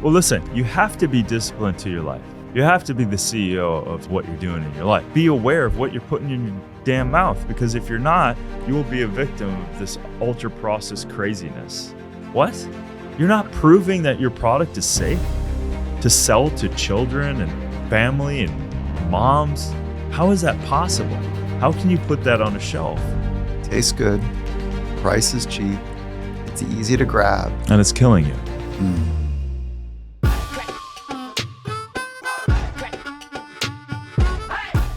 Well, listen, you have to be disciplined to your life. You have to be the CEO of what you're doing in your life. Be aware of what you're putting in your damn mouth, because if you're not, you will be a victim of this ultra-processed craziness. What? You're not proving that your product is safe to sell to children and family and moms? How is that possible? How can you put that on a shelf? Tastes good, price is cheap, it's easy to grab. And it's killing you.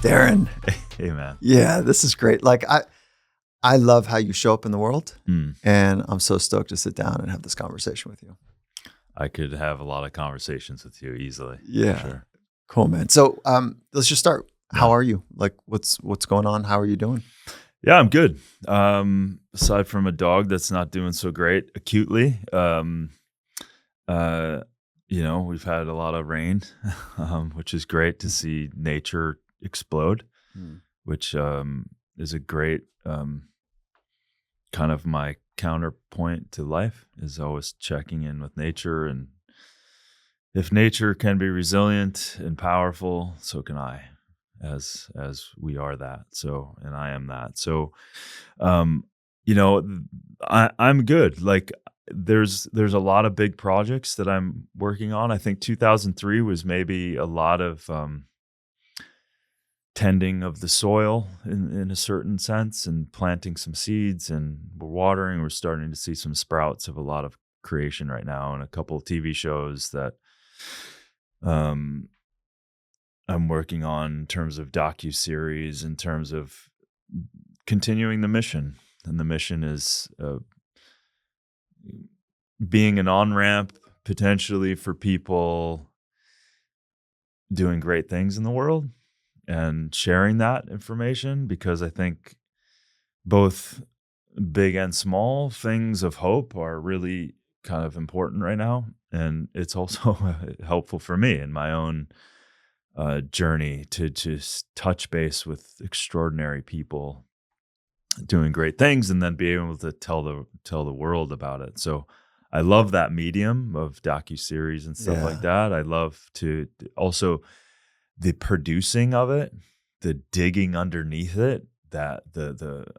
Darin. Hey, man. Yeah, this is great. Like I love how you show up in the world, and I'm so stoked to sit down and have this conversation with you. I could have a lot of conversations with you easily. Yeah. Sure. Cool, man. So let's just start. Yeah. How are you? Like what's going on? How are you doing? Yeah, I'm good. Aside from a dog that's not doing so great acutely, we've had a lot of rain, which is great to see nature explode, which is a great kind of my counterpoint to life, is always checking in with nature. And if nature can be resilient and powerful, so can I, as we are that. So, and I am that. So, I'm good. Like there's a lot of big projects that I'm working on. I think 2003 was maybe a lot of tending of the soil in a certain sense, and planting some seeds, and we're watering. We're starting to see some sprouts of a lot of creation right now, and a couple of TV shows that I'm working on in terms of docuseries, in terms of continuing the mission. And the mission is being an on-ramp potentially for people doing great things in the world and sharing that information, because I think both big and small things of hope are really kind of important right now. And it's also helpful for me in my own journey to just touch base with extraordinary people doing great things, and then be able to tell the world about it. So I love that medium of docuseries and stuff like that. I love to also the producing of it, the digging underneath it. That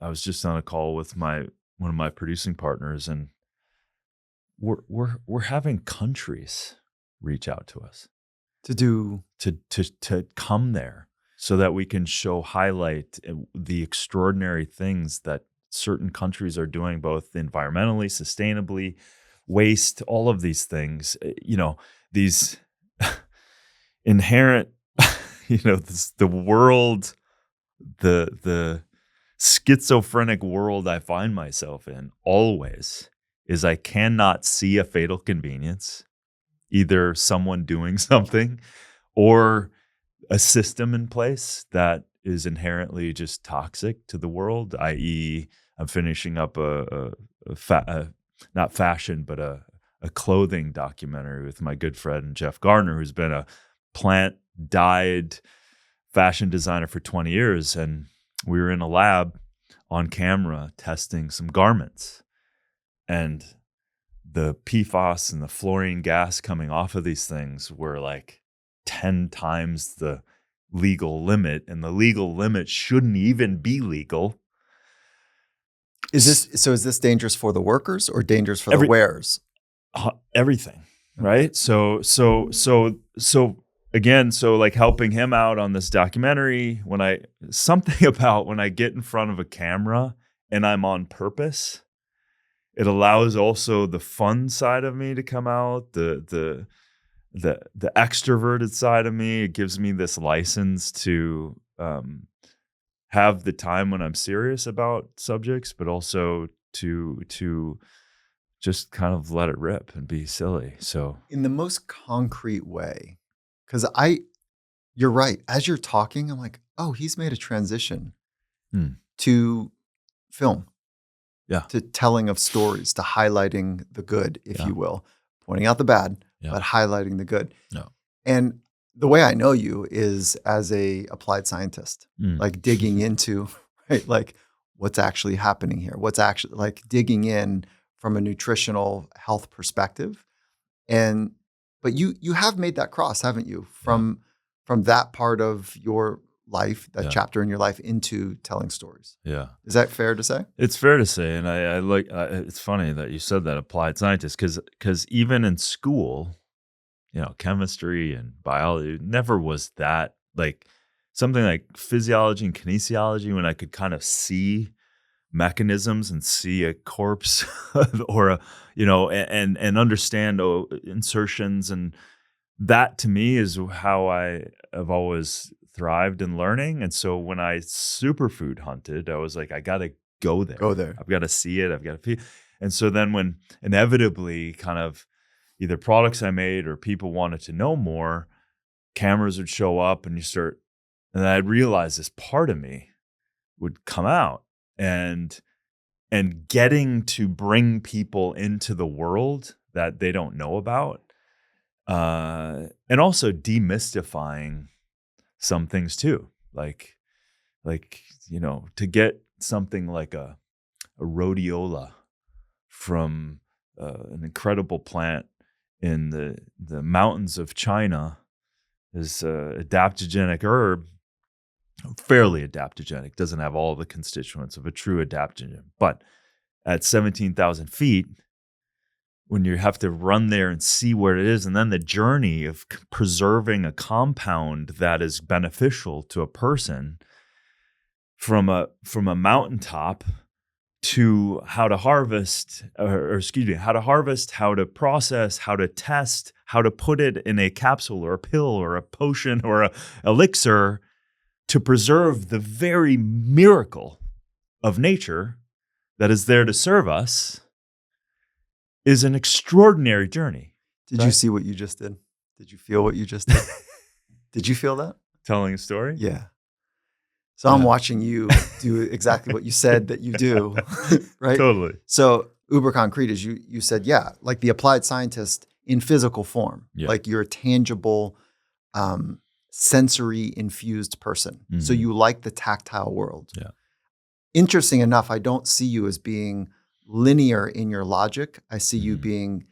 I was just on a call with one of my producing partners, and we're having countries reach out to us To come there, so that we can highlight the extraordinary things that certain countries are doing, both environmentally, sustainably, waste, all of these things, these inherent, the world, the schizophrenic world I find myself in always is I cannot see a fatal convenience, either someone doing something or a system in place that is inherently just toxic to the world, i.e. I'm finishing up not fashion, but a clothing documentary with my good friend Jeff Gardner, who's been a plant-dyed fashion designer for 20 years. And we were in a lab on camera testing some garments, and the PFAS and the fluorine gas coming off of these things were like 10 times the legal limit, and the legal limit shouldn't even be legal. is this dangerous for the workers or dangerous for the wearers? Everything, right? So again, like helping him out on this documentary, when I get in front of a camera and I'm on purpose, it allows also the fun side of me to come out, the extroverted side of me. It gives me this license to have the time when I'm serious about subjects, but also to just kind of let it rip and be silly. So in the most concrete way, because you're right. As you're talking, I'm like, oh, he's made a transition to film. Yeah. To telling of stories, to highlighting the good, if you will, pointing out the bad, but highlighting the good. Yeah. And the way I know you is as a applied scientist, like digging into, right, like what's actually happening here, what's actually like digging in from a nutritional health perspective. And But you have made that cross, haven't you? From that part of your life, that chapter in your life, into telling stories. Yeah. Is that fair to say? It's fair to say. And I like, it's funny that you said that, applied scientist, because even in school, chemistry and biology never was that, like, something like physiology and kinesiology, when I could kind of see mechanisms and see a corpse or and understand insertions, and that to me is how I have always thrived in learning. And so when I superfood hunted, I was like, I got to go there. I've got to see it. I've got to feel. And so then when inevitably kind of either products I made or people wanted to know more, cameras would show up, and and I'd realize this part of me would come out, and getting to bring people into the world that they don't know about, and also demystifying some things too, like to get something like a rhodiola from an incredible plant in the mountains of China, is a adaptogenic herb, fairly adaptogenic, doesn't have all the constituents of a true adaptogen. But at 17,000 feet, when you have to run there and see where it is, and then the journey of preserving a compound that is beneficial to a person from a mountaintop, to how to harvest, how to harvest, how to process, how to test, how to put it in a capsule or a pill or a potion or a elixir to preserve the very miracle of nature that is there to serve us, is an extraordinary journey. Did you see what you just did? Did you feel what you just did? Did you feel that? Telling a story? Yeah. So I'm watching you do exactly what you said that you do, right? Totally. So uber concrete is you said, like the applied scientist in physical form, like you're a tangible, sensory infused person. Mm-hmm. So you like the tactile world. Yeah. Interesting enough, I don't see you as being linear in your logic. I see you being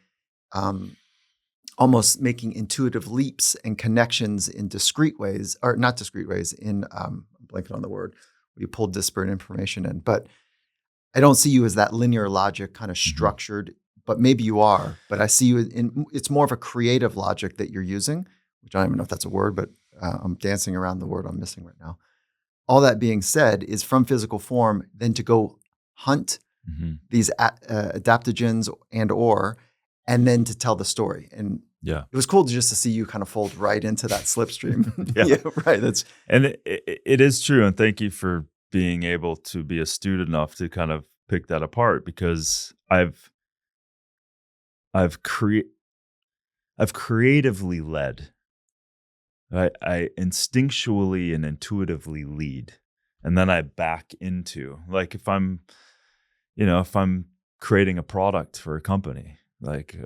almost making intuitive leaps and connections in discrete ways, or not discrete ways, in I'm blanking on the word, where you pull disparate information in. But I don't see you as that linear logic kind of structured, but maybe you are. But I see you in, it's more of a creative logic that you're using, which I don't even know if that's a word, but I'm dancing around the word I'm missing right now. All that being said, is from physical form, then to go hunt these adaptogens and then to tell the story. And it was cool just to see you kind of fold right into that slipstream. Right. It is true. And thank you for being able to be astute enough to kind of pick that apart, because I've creatively led. I instinctually and intuitively lead, and then I back into, like, if I'm creating a product for a company, like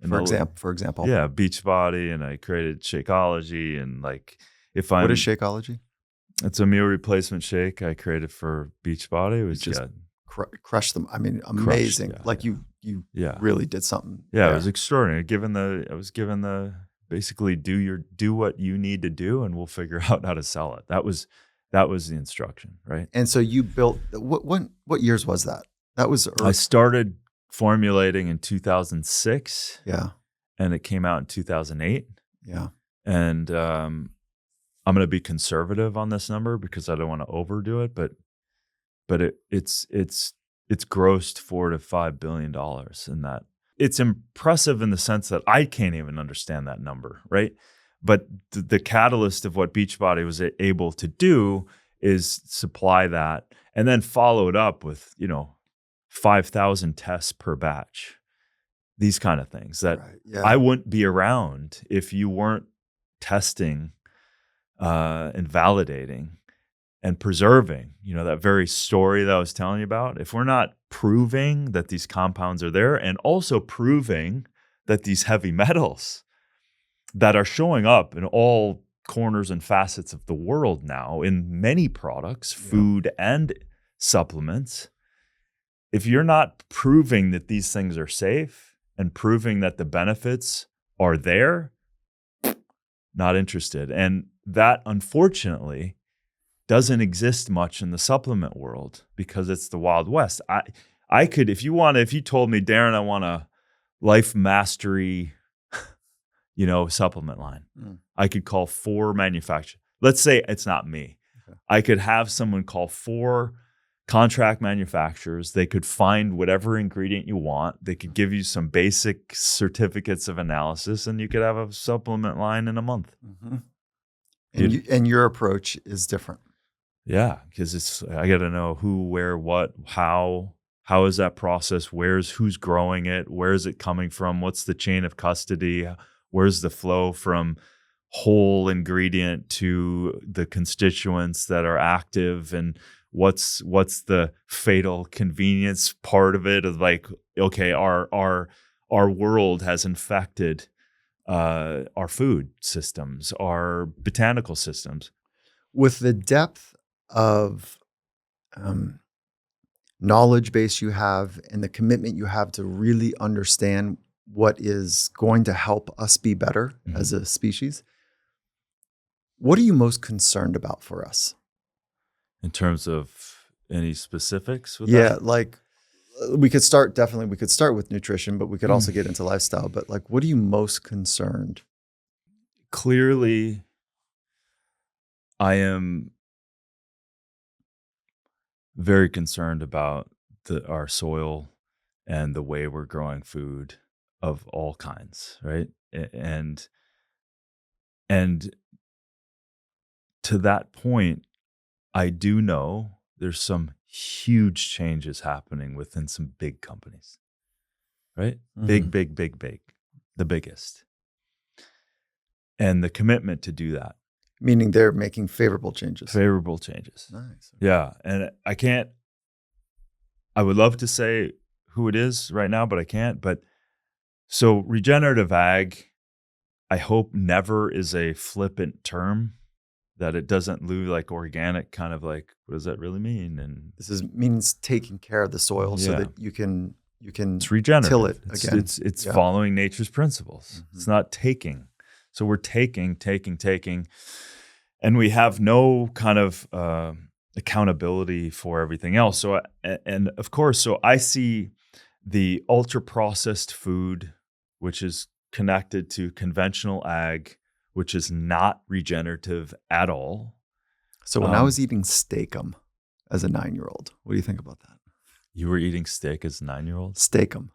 for example, Beachbody, and I created Shakeology, and like what is Shakeology? It's a meal replacement shake I created for Beachbody. It was just crush them. I mean, amazing. You really did something. Yeah, it was extraordinary. I was given the basically do what you need to do, and we'll figure out how to sell it. That was the instruction, right? And so you built what years was that? That was early. I started formulating in 2006. Yeah. And it came out in 2008. Yeah. And I'm going to be conservative on this number because I don't want to overdo it, but it's grossed $4 to $5 billion in that. It's impressive in the sense that I can't even understand that number, right? But the catalyst of what Beachbody was able to do is supply that, and then follow it up with 5,000 tests per batch. These kind of things that I wouldn't be around if you weren't testing and validating and preserving, that very story that I was telling you about. If we're not proving that these compounds are there, and also proving that these heavy metals that are showing up in all corners and facets of the world now in many products, food and supplements, if you're not proving that these things are safe and proving that the benefits are there, not interested. And that, unfortunately, doesn't exist much in the supplement world because it's the Wild West. I could, if you told me, Darin, I want a Life Mastery, supplement line. I could call 4 manufacturers. Let's say it's not me. Okay. I could have someone call 4 contract manufacturers. They could find whatever ingredient you want. They could give you some basic certificates of analysis, and you could have a supplement line in a month. Mm-hmm. And your approach is different. Yeah, because I got to know who, where, what, how is that process? Who's growing it? Where is it coming from? What's the chain of custody? Where's the flow from whole ingredient to the constituents that are active, and what's the fatal convenience part of it? Of like, okay, our world has infected our food systems, our botanical systems. With the depth of knowledge base you have and the commitment you have to really understand what is going to help us be better as a species, what are you most concerned about for us? In terms of any specifics with that? Like we could start with nutrition, but we could also get into lifestyle. But like, what are you most concerned? Clearly, I am very concerned about our soil and the way we're growing food of all kinds, right? And to that point, I do know there's some huge changes happening within some big companies, right? Big, the biggest. And the commitment to do that. Meaning they're making favorable changes. Nice. Yeah. And I would love to say who it is right now, but I can't. But so regenerative ag, I hope never is a flippant term, that it doesn't lose like organic, kind of like, what does that really mean? And this means taking care of the soil so that you can it's regenerative. Till it again. It's following nature's principles. It's not taking. So we're taking, and we have no kind of accountability for everything else. So, and of course, so I see the ultra processed food, which is connected to conventional ag, which is not regenerative at all. So when I was eating Steak-'em as a 9-year-old, what do you think about that? You were eating steak as a 9-year-old? Steak-'em.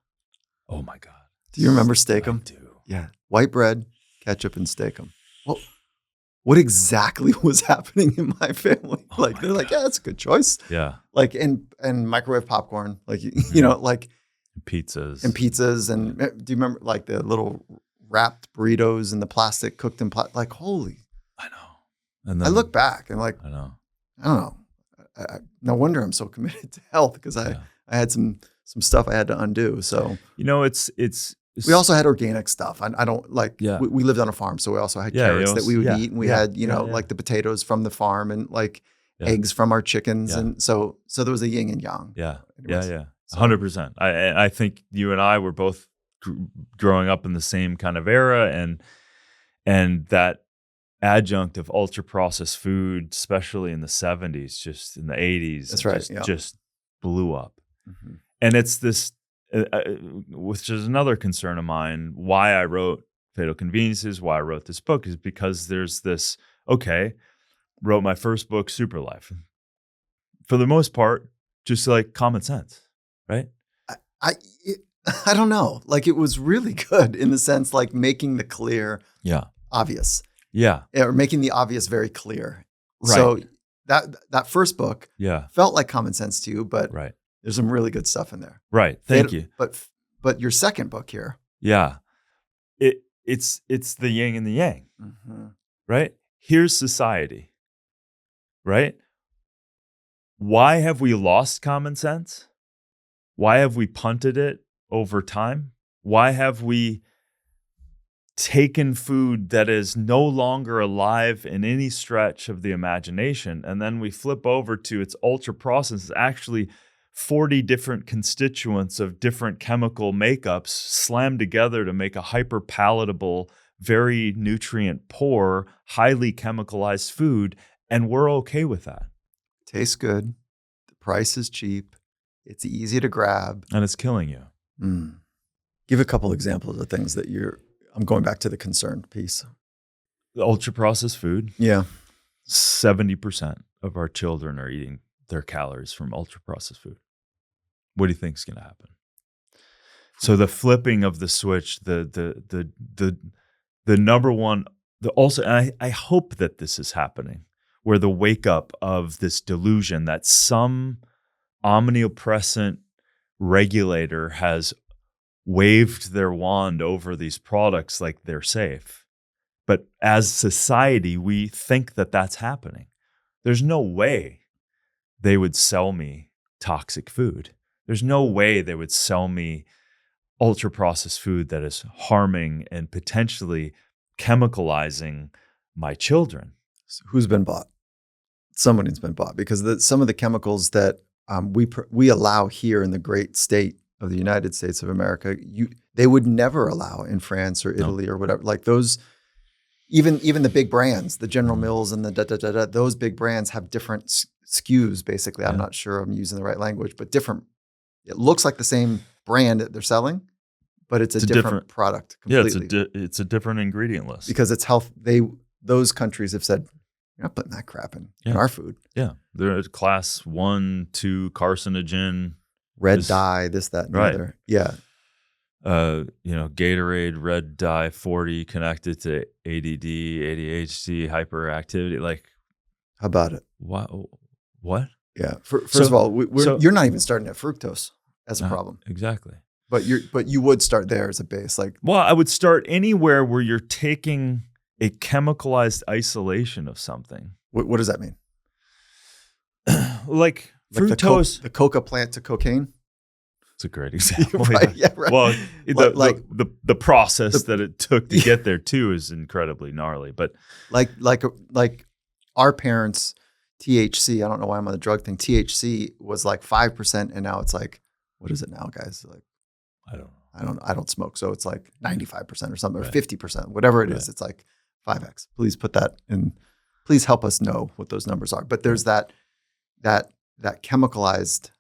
Oh my God. Do you remember Steak-'em? I do. Yeah. White bread, ketchup, and Steak-'em. Well, what exactly was happening in my family? Like, they're like, yeah, that's a good choice. Yeah. Like, and microwave popcorn, like, you know, like. Pizzas. And do you remember like the little wrapped burritos in the plastic, cooked in plastic? Like, holy. I know. And then, I look back and like, I know. I don't know. No wonder I'm so committed to health, because I had some stuff I had to undo. So, you know, it's we also had organic stuff. I don't like, we lived on a farm. So we also had carrots that we would eat. And we had, like the potatoes from the farm, and like eggs from our chickens. And so there was a yin and yang. Yeah. Anyways, yeah. 100%. I think you and I were both growing up in the same kind of era, and that adjunct of ultra processed food, especially in the 70s, just in the 80s, that's right, just blew up. And it's this, which is another concern of mine, why I wrote Fatal Conveniences, why I wrote this book, is because there's this, wrote my first book, SuperLife. For the most part, just like common sense, right? I don't know. Like, it was really good in the sense, like making the clear obvious. Yeah. Or making the obvious very clear. Right. So that first book felt like common sense to you, but there's some really good stuff in there. Right. Thank you. But your second book here. Yeah. It's the yin and the yang. Right? Here's society. Right? Why have we lost common sense? Why have we punted it over time? Why have we taken food that is no longer alive in any stretch of the imagination, and then we flip over to its ultra processed, actually 40 different constituents of different chemical makeups slammed together to make a hyper palatable, very nutrient poor, highly chemicalized food. And we're okay with that. Tastes good. The price is cheap. It's easy to grab. And it's killing you. Give a couple examples of things that I'm going back to the concern piece. The ultra processed food. Yeah. 70% of our children are eating their calories from ultra processed food. What do you think is going to happen? So the flipping of the switch, the number one, and I hope that this is happening, where the wake up of this delusion that some omnipresent regulator has waved their wand over these products like they're safe. But as society, we think that that's happening. There's no way they would sell me toxic food. There's no way they would sell me ultra-processed food that is harming and potentially chemicalizing my children. So who's been bought? Somebody's been bought, because some of the chemicals that we allow here in the great state of the United States of America, they would never allow in France or Italy or whatever. Like those, even the big brands, the General Mills and the those big brands have different SKUs. Basically, I'm not sure I'm using the right language, but different. It looks like the same brand that they're selling, but it's a different product completely. Yeah, it's a different ingredient list. Because it's health. Those countries have said, you're not putting that crap in our food. Yeah, they're at class 1, 2 carcinogen. Red dye, this, that, and the other. Yeah. Gatorade, red dye 40 connected to ADD, ADHD, hyperactivity. Like, how about it? What? Yeah. First of all, you're not even starting at fructose as a problem. Exactly. But you would start there as a base. Well, I would start anywhere where you're taking a chemicalized isolation of something. What does that mean? Like fructose. The coca plant to cocaine? It's a great example. Right. Yeah, right. Well, the process that it took to get there too is incredibly gnarly. But like our parents, THC, I don't know why I'm on the drug thing. THC was like 5%, and now it's like, what is it now, guys? Like, I don't smoke, so it's like 95% or something, or 50%, whatever it is. It's like 5x. Please put that in. Please help us know what those numbers are. But there's that chemicalized,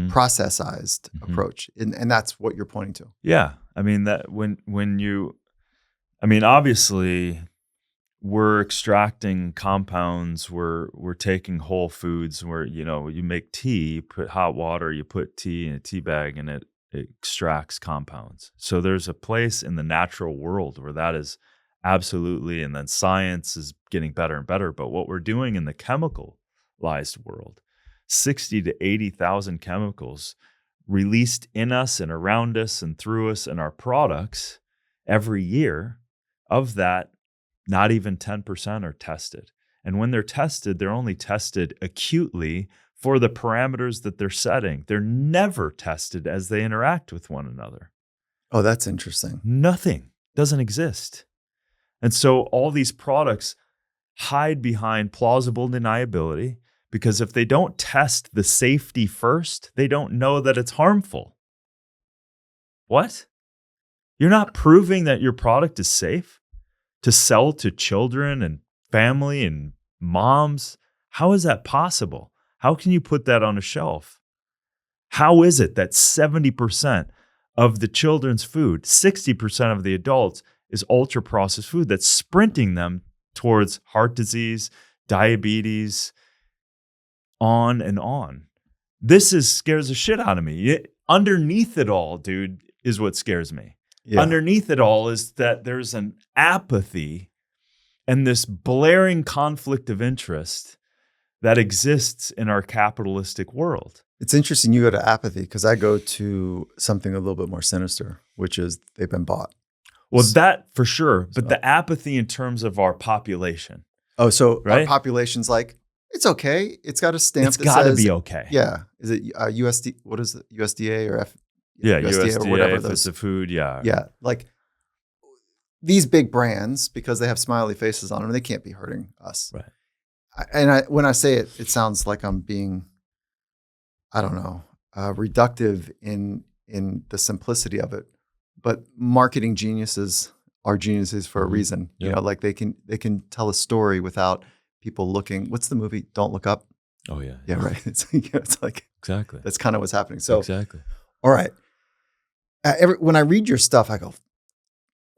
processized approach, and that's what you're pointing to. Yeah, I mean that obviously we're extracting compounds. We're taking whole foods. Where you make tea, you put hot water, you put tea in a tea bag, and it extracts compounds. So there's a place in the natural world where that is absolutely, and then science is getting better and better. But what we're doing in the chemicalized world, 60 to 80,000 chemicals released in us and around us and through us and our products every year. Of that, not even 10% are tested. And when they're tested, they're only tested acutely for the parameters that they're setting. They're never tested as they interact with one another. Oh, that's interesting. Nothing doesn't exist. And so all these products hide behind plausible deniability, because if they don't test the safety first, they don't know that it's harmful. What? You're not proving that your product is safe to sell to children and family and moms? How is that possible? How can you put that on a shelf? How is it that 70% of the children's food, 60% of the adults, is ultra-processed food that's sprinting them towards heart disease, diabetes, on and on? This scares the shit out of me. Underneath it all, dude, is what scares me. Yeah. Underneath it all is that there's an apathy and this blaring conflict of interest that exists in our capitalistic world. It's interesting you go to apathy, because I go to something a little bit more sinister, which is they've been bought. Well, that for sure, but the apathy in terms of our population. Oh, so right? Our population's like, it's okay. It's got a stamp. It's got to be okay. Yeah. Is it USD? What is it? USDA or USDA or whatever. If it's a food, yeah. Yeah. Like these big brands, because they have smiley faces on them, they can't be hurting us. Right. And when I say it, it sounds like I'm being, I don't know, reductive in the simplicity of it. But marketing geniuses are geniuses for a reason. Yeah. You know, like they can tell a story without people looking. What's the movie? Don't Look Up. Oh yeah. Yeah, right. It's like Exactly. that's kind of what's happening. So, exactly. all right. When I read your stuff, I go,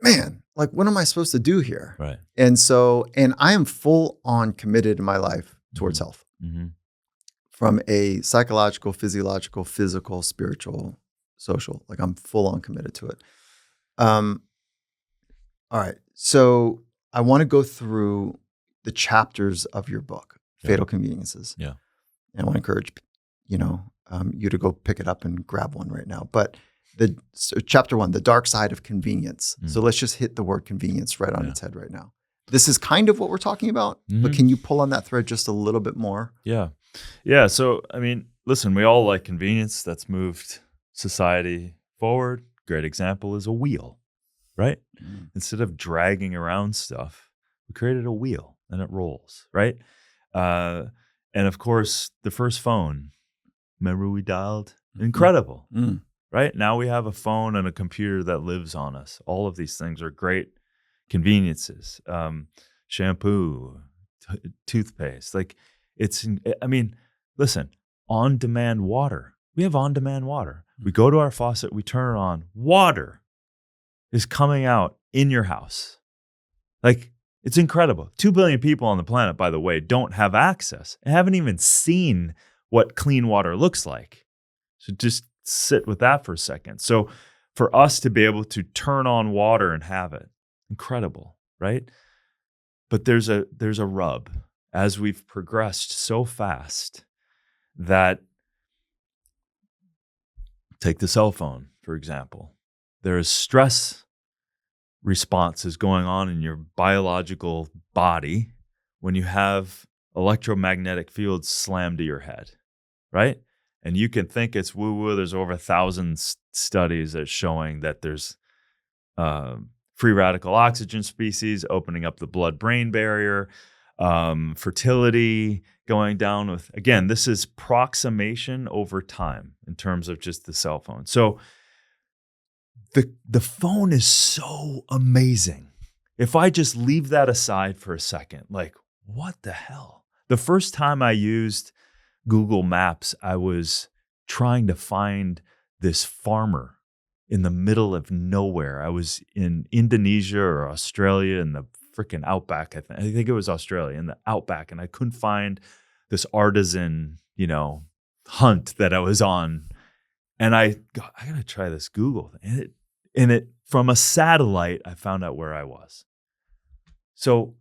man, like, what am I supposed to do here? Right. And I am full on committed in my life towards health Mm-hmm. from a psychological, physiological, physical, spiritual, social. Like, I'm full on committed to it. All right. So I want to go through the chapters of your book, Fatal Conveniences. Yeah. And I want to encourage, you to go pick it up and grab one right now. But chapter 1, the dark side of convenience. So let's just hit the word convenience right on its head right now. This is kind of what we're talking about, but can you pull on that thread just a little bit more? Yeah. Yeah. So, I mean, listen, we all like convenience. That's moved society forward. Great example is a wheel, right? Instead of dragging around stuff, we created a wheel and it rolls, right? And of course, the first phone, remember we dialed? Incredible, right? Now we have a phone and a computer that lives on us. All of these things are great conveniences. Shampoo, toothpaste, like listen, on-demand water. We have on-demand water. We go to our faucet, we turn it on. Water is coming out in your house. Like, it's incredible. 2 billion people on the planet, by the way, don't have access and haven't even seen what clean water looks like. So just sit with that for a second. So for us to be able to turn on water and have it, incredible, right? But there's a rub as we've progressed so fast that, take the cell phone, for example. There is stress responses going on in your biological body when you have electromagnetic fields slammed to your head, right? And you can think it's woo-woo. There's over 1,000 studies that's showing that there's free radical oxygen species opening up the blood-brain barrier, fertility going down with, again, this is proximation over time in terms of just the cell phone. So the phone is so amazing. If I just leave that aside for a second, like, what the hell? The first time I used Google Maps, I was trying to find this farmer in the middle of nowhere. I was in Indonesia or Australia in the freaking outback. I think it was Australia in the outback, and I couldn't find this artisan, hunt that I was on. And I gotta try this Google. And it from a satellite, I found out where I was. So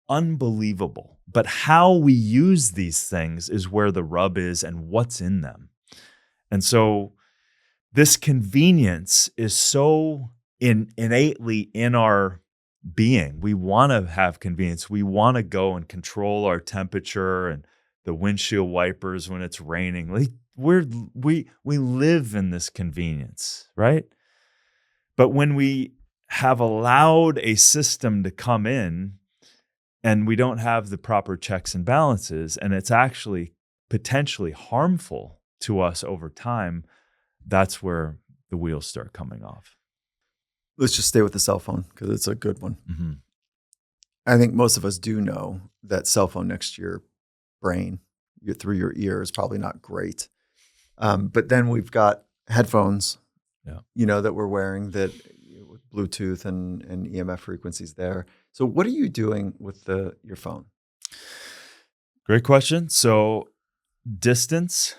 unbelievable. But how we use these things is where the rub is and what's in them. And so this convenience is so innately in our being. We want to have convenience. We want to go and control our temperature and the windshield wipers when it's raining. Like, we live in this convenience, right? But when we have allowed a system to come in and we don't have the proper checks and balances, and it's actually potentially harmful to us over time, that's where the wheels start coming off. Let's just stay with the cell phone because it's a good one. Mm-hmm. I think most of us do know that cell phone next to your brain, through your ear, is probably not great. But then we've got headphones, that we're wearing that with Bluetooth and EMF frequencies there. So what are you doing with your phone? Great question. So distance.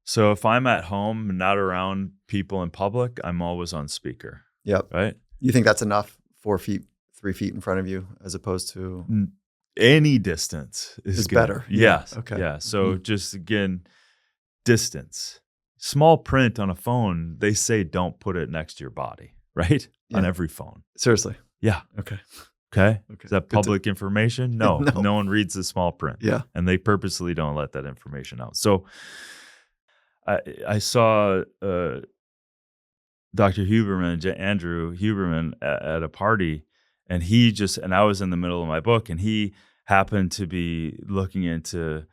So if I'm at home and not around people in public, I'm always on speaker. Yep. Right. You think that's enough? 4 feet, 3 feet in front of you, as opposed to any distance is better. Yes. Okay. Yeah. So just again, distance. Small print on a phone. They say don't put it next to your body. Right. Yeah. On every phone. Seriously. Yeah. Okay. Is that public information? No. No one reads the small print. Yeah. And they purposely don't let that information out. So I saw Dr. Huberman, Andrew Huberman, at a party, and I was in the middle of my book, and he happened to be looking into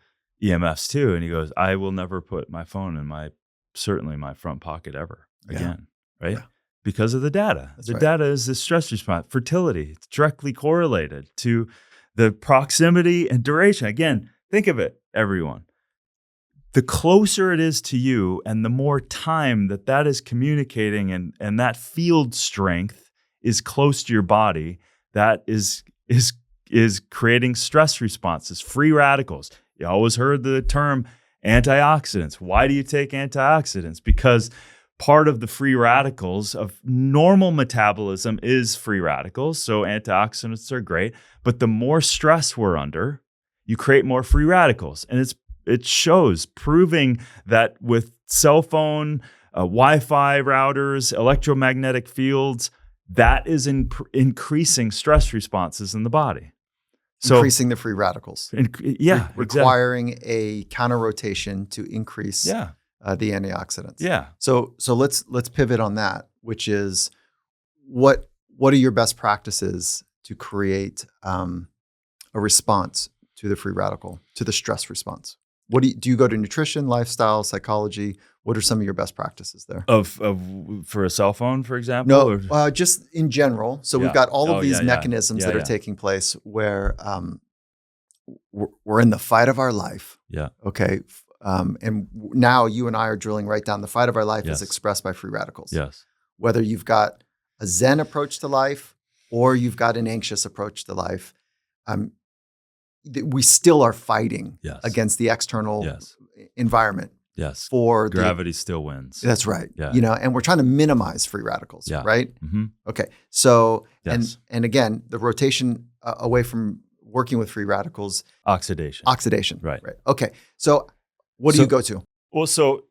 EMFs too. And he goes, I will never put my phone in my certainly my front pocket ever again, right? Yeah. Because of the data. That's The right. data is the stress response. Fertility, it's directly correlated to the proximity and duration. Again, think of it, everyone. The closer it is to you and the more time that is communicating and that field strength is close to your body, that is creating stress responses, free radicals. You always heard the term antioxidants. Why do you take antioxidants? Because part of the free radicals of normal metabolism is free radicals. So antioxidants are great, but the more stress we're under, you create more free radicals. And it shows proving that with cell phone, Wi-Fi routers, electromagnetic fields, that is increasing stress responses in the body. So Increasing the free radicals. Requiring a counter rotation to increase the antioxidants. Yeah. So let's pivot on that, which is what are your best practices to create a response to the free radical, to the stress response? What do you go to nutrition, lifestyle, psychology? What are some of your best practices there? For a cell phone, for example? No, just in general. So we've got all of these mechanisms that are taking place where we're in the fight of our life. Yeah. Okay. And now you and I are drilling right down. The fight of our life is expressed by free radicals. Yes. Whether you've got a Zen approach to life or you've got an anxious approach to life, we still are fighting against the external environment. Yes. For gravity still wins. That's right. Yeah. And we're trying to minimize free radicals. Yeah. Right. Mm-hmm. Okay. So and again, the rotation away from working with free radicals. Oxidation. Right. Okay. So what do you go to? Well, so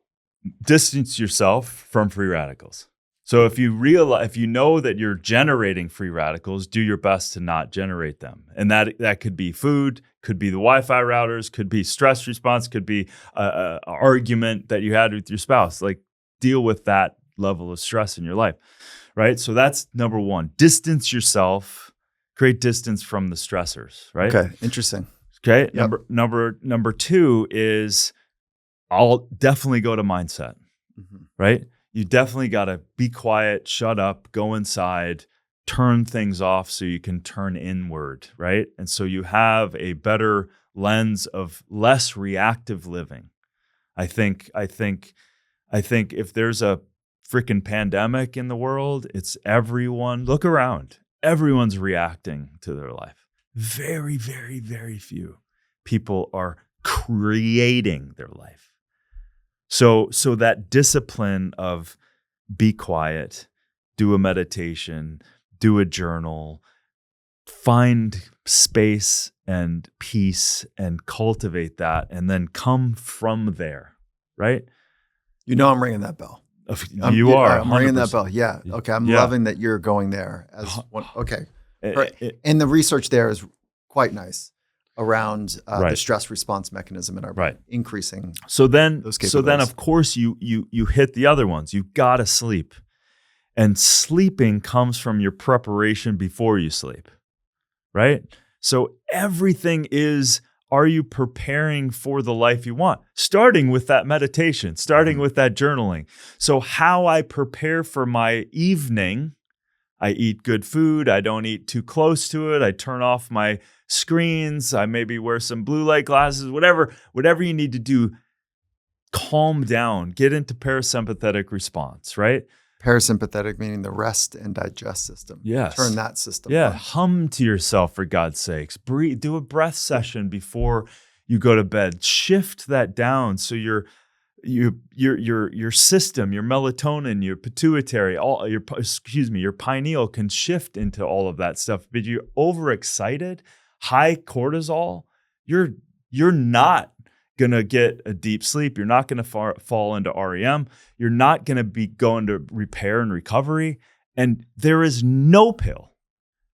distance yourself from free radicals. So if you know that you're generating free radicals, do your best to not generate them. And that could be food, could be the Wi-Fi routers, could be stress response, could be an argument that you had with your spouse. Like, deal with that level of stress in your life, right? So that's number one. Distance yourself, create distance from the stressors, right? Okay, interesting. Okay, yep. Number two is I'll definitely go to mindset, right? You definitely got to be quiet, shut up, go inside, turn things off so you can turn inward, right? And so you have a better lens of less reactive living. I think if there's a freaking pandemic in the world, it's everyone. Look around. Everyone's reacting to their life. Very, very, very few people are creating their life. So that discipline of be quiet, do a meditation, do a journal, find space and peace and cultivate that, and then come from there, right? I'm ringing that bell. You are. I'm ringing that bell. Yeah. Okay. I'm loving that you're going there as one. Okay. And the research there is quite nice around the stress response mechanism in our brain, increasing. So then those capabilities. Of course you hit the other ones. You gotta sleep, and sleeping comes from your preparation before you sleep, right? So everything is: are you preparing for the life you want? Starting with that meditation, starting with that journaling. So how I prepare for my evening: I eat good food. I don't eat too close to it. I turn off my screens. I maybe wear some blue light glasses, whatever you need to do. Calm down, get into parasympathetic response, right? Parasympathetic meaning the rest and digest system. Yes. Turn that system on. on. Hum to yourself, for God's sakes. Breathe, do a breath session before you go to bed. Shift that down so your system, your melatonin, your pituitary, your pineal can shift into all of that stuff. But you're overexcited, high cortisol, you're not going to get a deep sleep. You're not going to fall into REM. You're not going to be going to repair and recovery. And there is no pill,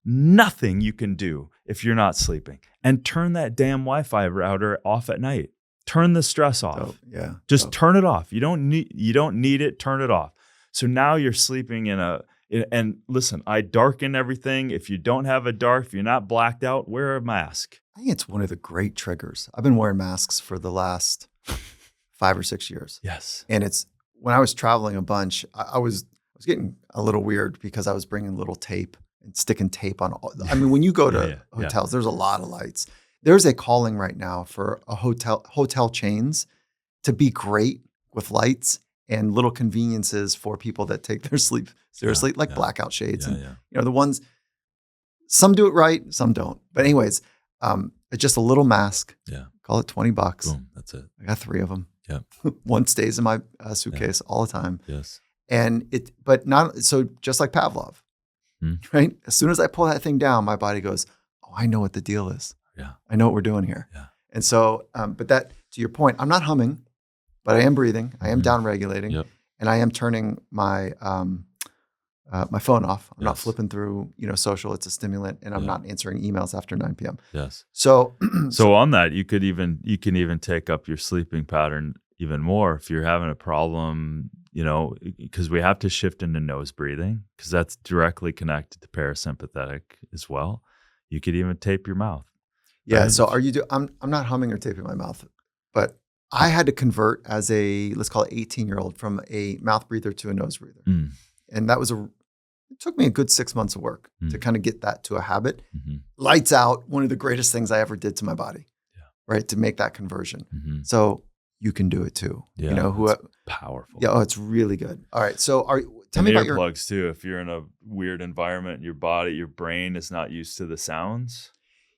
nothing you can do if you're not sleeping. And turn that damn Wi-Fi router off at night. Turn the stress off. Just turn it off. You don't need it. Turn it off. So now you're sleeping and listen, I darken everything. If you don't have if you're not blacked out, wear a mask. I think it's one of the great triggers. I've been wearing masks for the last 5 or 6 years. Yes. And it's when I was traveling a bunch, I was getting a little weird because I was bringing little tape and sticking tape on all. I mean, when you go to hotels, there's a lot of lights. There's a calling right now for a hotel chains to be great with lights and little conveniences for people that take their sleep seriously, like blackout shades. And you know, the ones, some do it right, some don't. But anyways, it's just a little mask. Yeah. Call it $20. Boom. That's it. I got 3 of them. Yeah. One stays in my suitcase all the time. Yes. And but not, so just like Pavlov, right? As soon as I pull that thing down, my body goes, oh, I know what the deal is. Yeah. I know what we're doing here. Yeah. And so, but that, to your point, I'm not humming, but I am breathing. I am down regulating, and I am turning my my phone off. I'm not flipping through, social. It's a stimulant, and I'm not answering emails after 9 p.m. Yes. So, so on that, you can even take up your sleeping pattern even more if you're having a problem. Because we have to shift into nose breathing because that's directly connected to parasympathetic as well. You could even tape your mouth. Yeah. Right? So I'm not humming or taping my mouth, but I had to convert as let's call it 18-year-old from a mouth breather to a nose breather. And that was it took me a good 6 months of work to kind of get that to a habit. Lights out, one of the greatest things I ever did to my body, right? To make that conversion. So you can do it too. Yeah. Powerful. Yeah. Oh, it's really good. All right. So tell me about your earplugs too. If you're in a weird environment, your brain is not used to the sounds.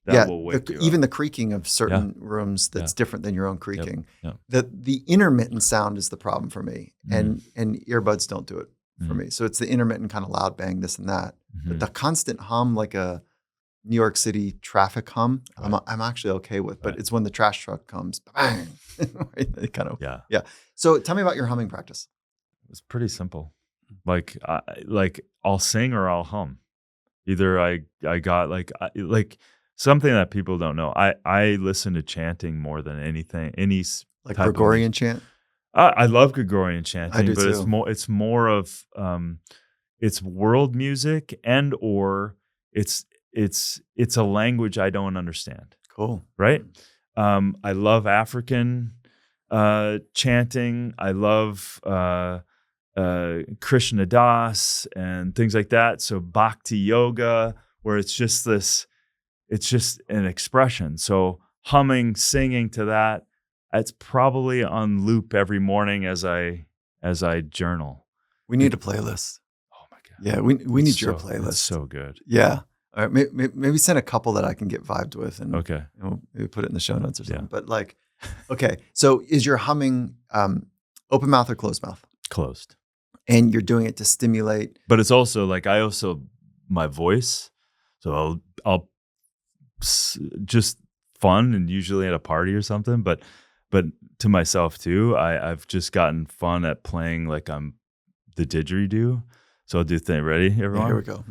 That will wake you up. Even the creaking of certain rooms that's different than your own creaking. The intermittent sound is the problem for me, and earbuds don't do it for me. So it's the intermittent kind of loud bang, this and that. But the constant hum, like a New York City traffic hum, I'm actually okay with. But it's when the trash truck comes, bang, right? Kind of So tell me about your humming practice. It's pretty simple. Like I'll sing or I'll hum. Either I got like something that people don't know. I listen to chanting more than anything. Like Gregorian chant. I love Gregorian chanting, I do but too. it's more of it's world music or it's a language I don't understand. Cool. Right? I love African chanting. I love Krishna Das and things like that. So Bhakti yoga, where it's just an expression. So humming, singing to that, it's probably on loop every morning as I journal. We need a playlist. Oh my God. Yeah, we need your playlist. It's so good. Yeah. All right, maybe send a couple that I can get vibed with, and maybe put it in the show notes or something. But okay. So is your humming open mouth or closed mouth? Closed. And you're doing it to stimulate. But it's also my voice. So I'll just fun and usually at a party or something, but to myself too, I've just gotten fun at playing like I'm the didgeridoo. So I'll do thing. Ready, everyone? Here we go.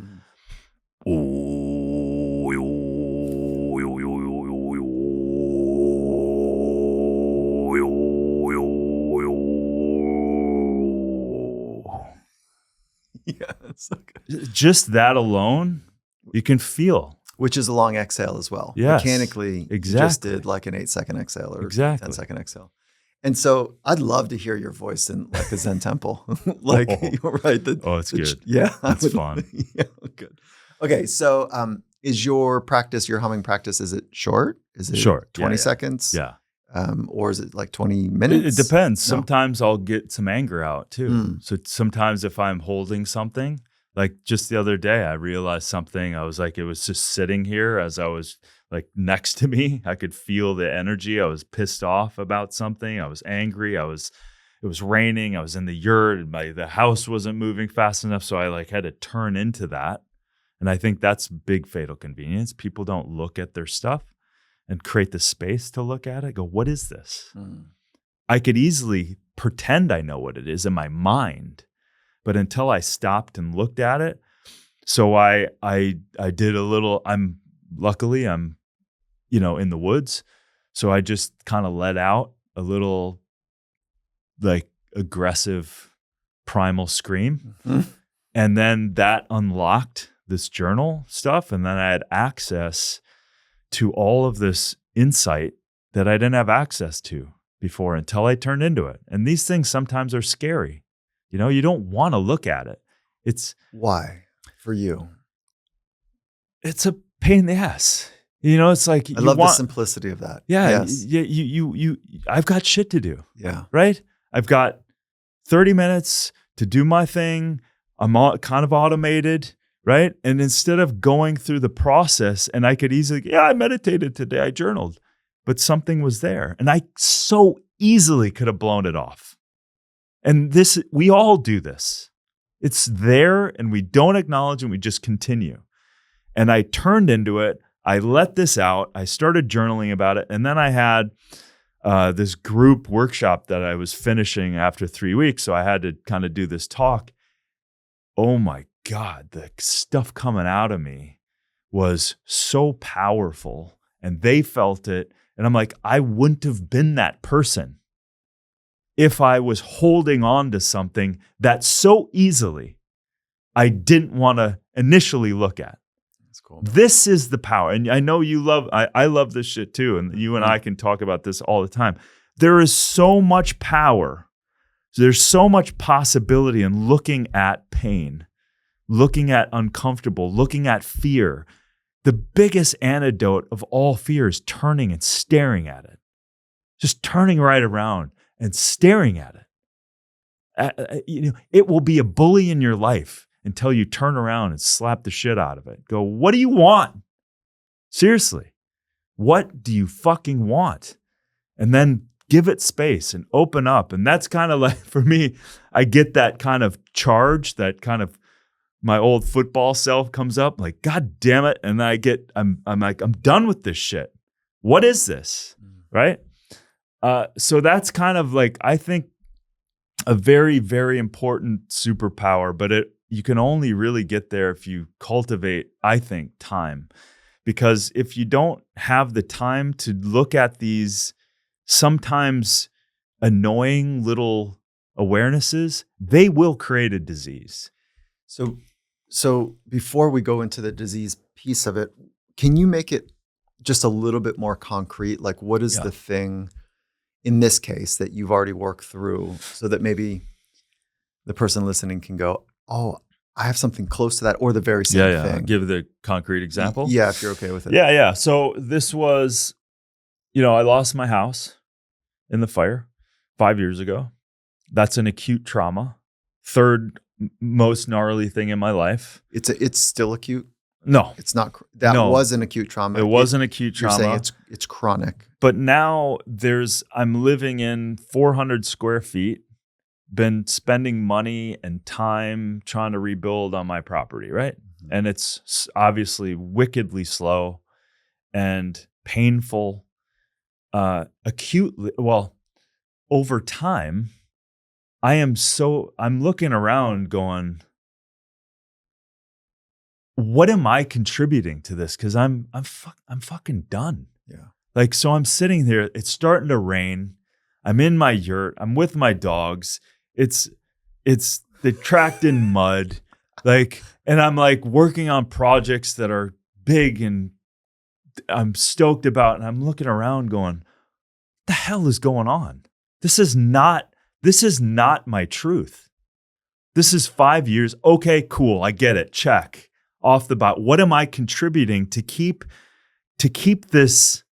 Yeah, that's so good. Just that alone, you can feel. Which is a long exhale as well. Yes, mechanically, you just did like an 8-second exhale or 10-second exhale. And so I'd love to hear your voice in like a Zen temple. You're right. It's good. Yeah. It's fun. Yeah, good. Okay, so is your humming practice, is it short? Is it short? 20 seconds? Yeah. Or is it like 20 minutes? It depends. No. Sometimes I'll get some anger out too. So sometimes if I'm holding something, like just the other day, I realized something. I was like, it was just sitting here as I was like next to me. I could feel the energy. I was pissed off about something. I was angry. It was raining. I was in the yurt and the house wasn't moving fast enough. So I had to turn into that. And I think that's big fatal convenience. People don't look at their stuff and create the space to look at it. Go, what is this? I could easily pretend I know what it is in my mind. But until I stopped and looked at it, so I did a little. Luckily I'm in the woods, so I just kind of let out a little like aggressive primal scream, and then that unlocked this journal stuff, and then I had access to all of this insight that I didn't have access to before until I turned into it. And these things sometimes are scary. You don't want to look at it. Why for you? It's a pain in the ass. It's like I love the simplicity of that. Yeah, Yes. I've got shit to do. Yeah. Right? I've got 30 minutes to do my thing. I'm kind of automated, right? And instead of going through the process, and I could easily, I meditated today, I journaled, but something was there. And I so easily could have blown it off. And we all do this. It's there and we don't acknowledge and we just continue. And I turned into it. I let this out. I started journaling about it. And then I had this group workshop that I was finishing after 3 weeks. So I had to kind of do this talk. Oh my God, the stuff coming out of me was so powerful and they felt it. And I'm like, I wouldn't have been that person if I was holding on to something that so easily I didn't want to initially look at. That's cool. This is the power. And I know you I love this shit too. And you and I can talk about this all the time. There is so much power. There's so much possibility in looking at pain, looking at uncomfortable, looking at fear. The biggest antidote of all fear is turning and staring at it. Just turning right around and staring at it. It will be a bully in your life until you turn around and slap the shit out of it. Go, what do you want? Seriously, what do you fucking want? And then give it space and open up. And that's kind of like, for me, I get that kind of charge, that kind of my old football self comes up like, God damn it. And then I'm like, I'm done with this shit. What is this? Right? So that's kind of like, I think, a very, very important superpower, but you can only really get there if you cultivate, I think, time. Because if you don't have the time to look at these sometimes annoying little awarenesses, they will create a disease. So before we go into the disease piece of it, can you make it just a little bit more concrete? Like, what is the thing in this case that you've already worked through so that maybe the person listening can go, oh, I have something close to that, or the very same thing? Give the concrete example. Yeah, if you're okay with it. Yeah. So this was, I lost my house in the fire 5 years ago. That's an acute trauma. Third most gnarly thing in my life. It's still acute? No. It's not. That was an acute trauma. It was an acute trauma. You're saying it's chronic. But now I'm living in 400 square feet, been spending money and time trying to rebuild on my property, right? Mm-hmm. And it's obviously wickedly slow and painful, acutely. Well, over time, I'm looking around going, what am I contributing to this? Because I'm fucking done. Yeah. Like, so I'm sitting there, it's starting to rain. I'm in my yurt. I'm with my dogs. It's the tracked in mud. Like, and I'm like working on projects that are big and I'm stoked about. And I'm looking around going, what the hell is going on? This is not my truth. This is 5 years. Okay, cool. I get it. Check off the bat. What am I contributing to keep this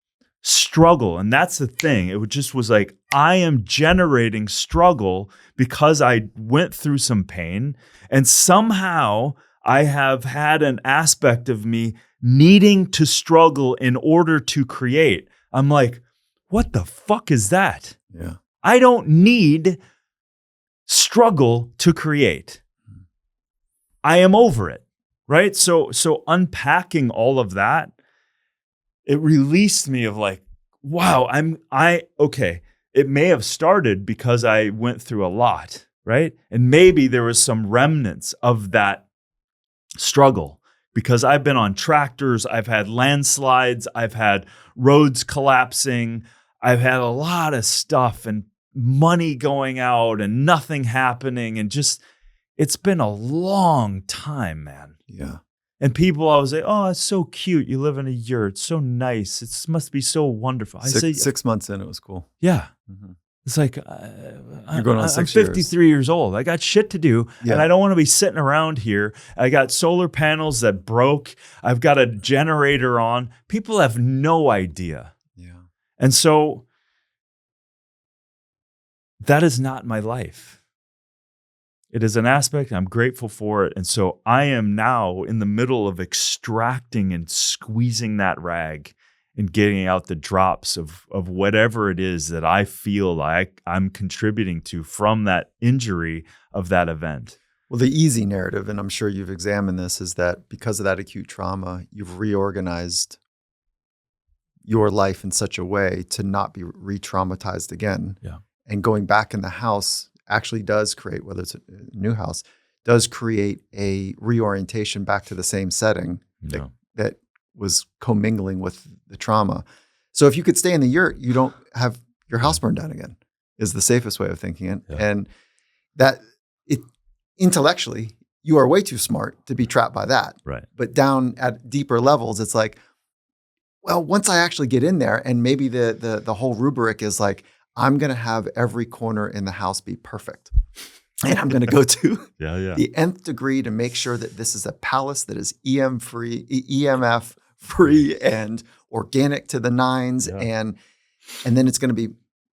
struggle? And that's the thing. It just was like, I am generating struggle because I went through some pain, and somehow I have had an aspect of me needing to struggle in order to create. I'm like, what the fuck is that? Yeah. I don't need struggle to create. I am over it, right? So unpacking all of that, it released me of like, wow, okay. It may have started because I went through a lot, right? And maybe there was some remnants of that struggle because I've been on tractors, I've had landslides, I've had roads collapsing, I've had a lot of stuff and money going out and nothing happening. And just, it's been a long time, man. Yeah. And people always say, oh, it's so cute. You live in a yurt. It's so nice. It must be so wonderful. I say, 6 months in, it was cool. Yeah. Mm-hmm. It's like You're going on I'm 6 years. 53 years old. I got shit to do, Yeah. and I don't want to be sitting around here. I got solar panels that broke. I've got a generator on. People have no idea. Yeah. And so that is not my life. It is an aspect. I'm grateful for it. And so I am now in the middle of extracting and squeezing that rag and getting out the drops of whatever it is that I feel like I'm contributing to from that injury of that event. Well, the easy narrative, and I'm sure you've examined this, is that because of that acute trauma, you've reorganized your life in such a way to not be re-traumatized again. Yeah. And going back in the house actually does create, whether it's a new house, does create a reorientation back to the same setting that was commingling with the trauma. So if you could stay in the yurt, you don't have your house burned down again, is the safest way of thinking it. Yeah. And that it intellectually, you are way too smart to be trapped by that. Right. But down at deeper levels, it's like, well, once I actually get in there, and maybe the whole rubric is like, I'm going to have every corner in the house be perfect. And I'm going to go to the nth degree to make sure that this is a palace that is EMF free and organic to the nines. Yeah. And then it's going to be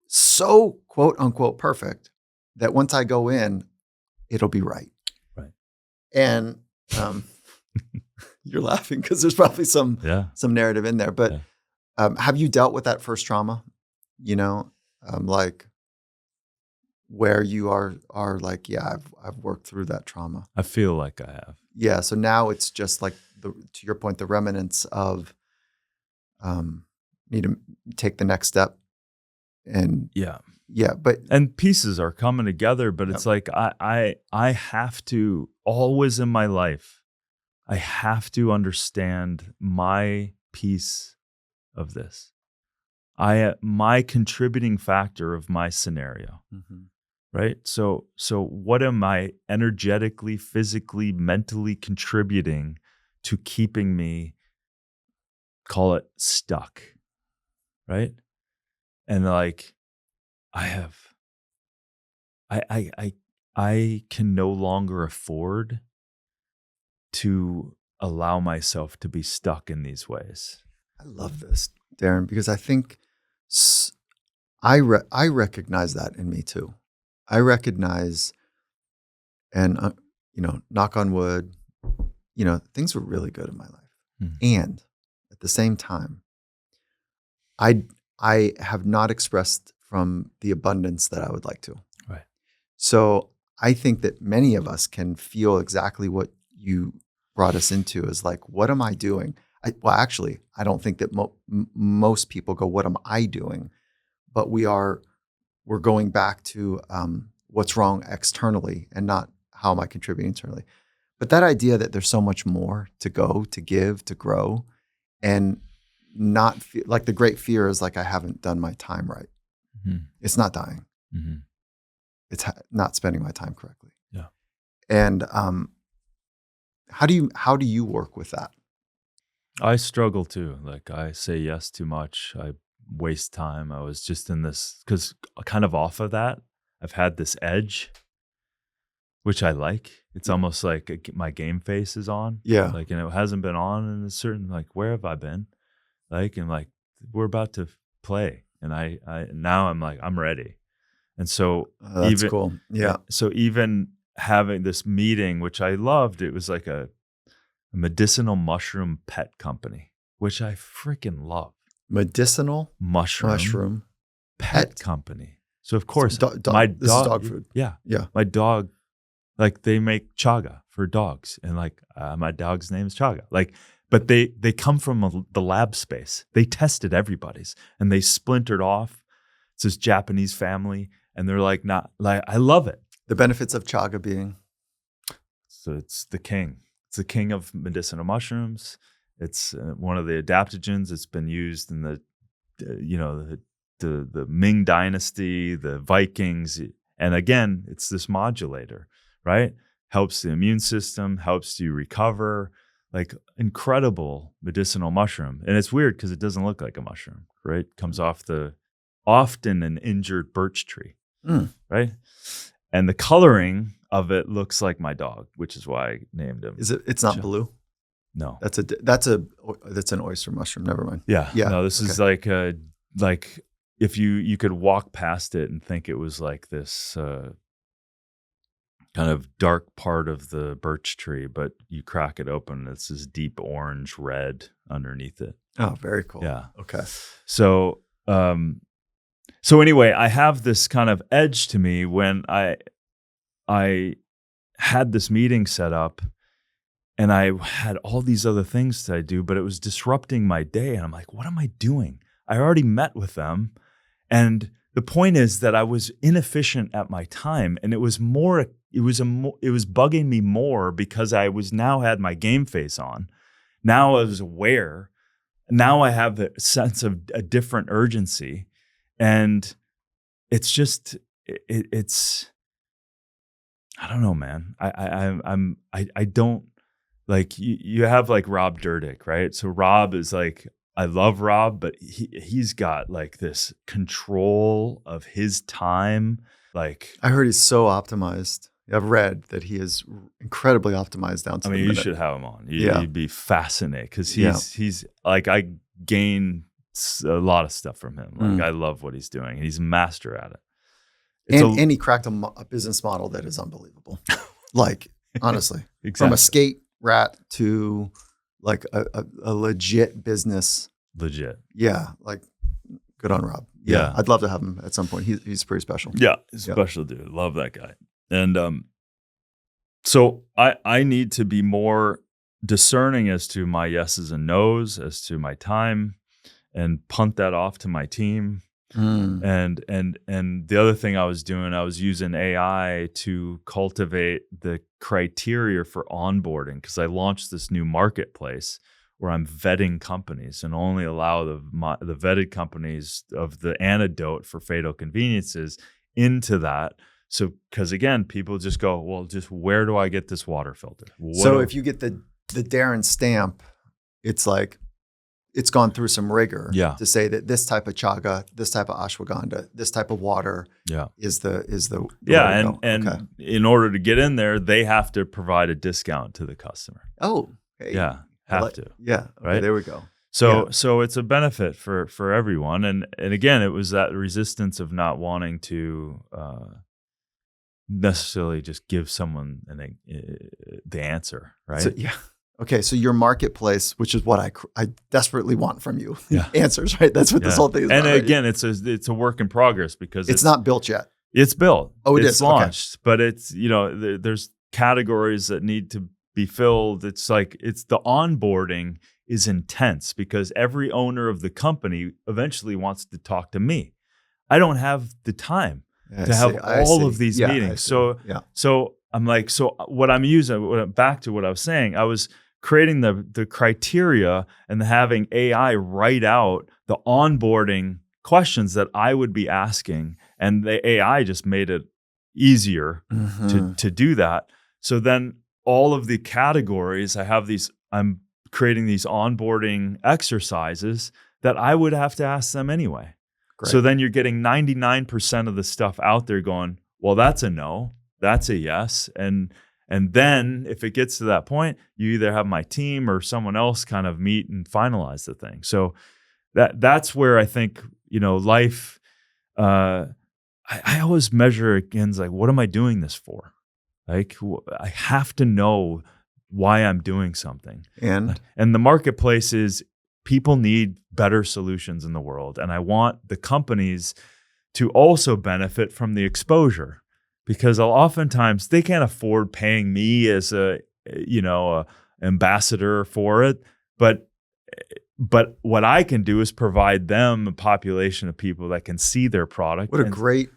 so quote unquote perfect that once I go in, it'll be right. Right. And you're laughing because there's probably some narrative in there. But have you dealt with that first trauma? You know, like where you are like, yeah, I've worked through that trauma. I feel like I have. Yeah. So now it's just like to your point, the remnants of need to take the next step. And and pieces are coming together, but it's like I have to always in my life, I have to understand my piece of this. My contributing factor of my scenario. Mm-hmm. Right? So what am I energetically, physically, mentally contributing to keeping me, call it stuck, right? And like I can no longer afford to allow myself to be stuck in these ways. I love this, Darin, because I think I recognize that in me too. I recognize, and knock on wood, things were really good in my life. Mm. And at the same time, I have not expressed from the abundance that I would like to. Right. So I think that many of us can feel exactly what you brought us into is like, what am I doing? Actually, I don't think that most people go, what am I doing? But we're going back to what's wrong externally and not how am I contributing internally. But that idea that there's so much more to go, to give, to grow, and not feel like the great fear is like, I haven't done my time right. Mm-hmm. It's not dying. Mm-hmm. It's not spending my time correctly. Yeah. And how do you work with that? I struggle too. Like I say yes too much. I waste time. I was just in this, because kind of off of that, I've had this edge, which I like. It's almost like my game face is on. Yeah. Like, and it hasn't been on in a certain, like, where have I been? Like, and like, we're about to play. And I now I'm like, I'm ready. And so that's cool. Yeah. So even having this meeting, which I loved, it was like a medicinal mushroom pet company, which I freaking love. Medicinal mushroom pet company. So of course, this is dog food. Yeah. Yeah. My dog, like they make chaga for dogs, and like my dog's name is Chaga. Like, but they come from the lab space. They tested everybody's, and they splintered off. It's this Japanese family, and they're like, not like, I love it. The benefits of chaga being, so it's the king. It's the king of medicinal mushrooms. It's one of the adaptogens. It's been used in the Ming Dynasty, the Vikings, and again, it's this modulator, right? Helps the immune system, helps you recover. Like incredible medicinal mushroom, and it's weird because it doesn't look like a mushroom, right? Comes off the often an injured birch tree, Mm. right? And the coloring of it looks like my dog, which is why I named him. Is it? It's not blue. No. That's an oyster mushroom. Never mind. Yeah. Yeah. No, this is like if you could walk past it and think it was like this kind of dark part of the birch tree, but you crack it open, it's this deep orange red underneath it. Oh, very cool. Yeah. Okay. So so anyway, I have this kind of edge to me when I had this meeting set up and I had all these other things that I do, but it was disrupting my day. And I'm like, what am I doing? I already met with them. And the point is that I was inefficient at my time. And it was bugging me more because I was now had my game face on. Now I was aware. Now I have a sense of a different urgency. And it's just, it's, I don't know, man. I don't like you have like Rob Dyrdek, right? So Rob is like, I love Rob, but he's got like this control of his time. Like I heard he's so optimized. I've read that he is incredibly optimized down to the minute. You should have him on. You'd be fascinated because he's like, I gain a lot of stuff from him. Like I love what he's doing. He's a master at it. And he cracked a business model that is unbelievable. Like, honestly, exactly. From a skate rat to like a legit business. Legit. Yeah. Like, good on Rob. Yeah. I'd love to have him at some point. He's pretty special. Yeah. He's a special dude. Love that guy. And so I need to be more discerning as to my yeses and nos, as to my time, and punt that off to my team. And the other thing I was doing, I was using AI to cultivate the criteria for onboarding, because I launched this new marketplace where I'm vetting companies and only allow the vetted companies of the antidote for fatal conveniences into that. So, because again, people just go, well, just where do I get this water filter? If you get the Darin stamp, it's like, it's gone through some rigor to say that this type of chaga, this type of ashwagandha, this type of water is the and in order to get in there, they have to provide a discount to the customer. Oh, okay. Yeah, have to. Yeah, okay, right. There we go. So it's a benefit for everyone, and again, it was that resistance of not wanting to necessarily just give someone the answer, right? So, okay, so your marketplace, which is what I desperately want from you, answers, right? That's what this whole thing is. And about, again, it's a work in progress because it's not built yet. It's built. Oh, it's launched, but it's there's categories that need to be filled. It's like the onboarding is intense because every owner of the company eventually wants to talk to me. I don't have the time to have all of these meetings. So I'm like, what I'm using, back to what I was saying, I was creating the criteria and having AI write out the onboarding questions that I would be asking. And the AI just made it easier to do that. So then all of the categories, I'm creating these onboarding exercises that I would have to ask them anyway. Great. So then you're getting 99% of the stuff out there going, well, that's a no, that's a yes. And then if it gets to that point, you either have my team or someone else kind of meet and finalize the thing. So that's where I think, life, I always measure against like, what am I doing this for? Like, I have to know why I'm doing something. And the marketplace is, people need better solutions in the world. And I want the companies to also benefit from the exposure, because oftentimes they can't afford paying me as a ambassador for it. But what I can do is provide them a population of people that can see their product. What a great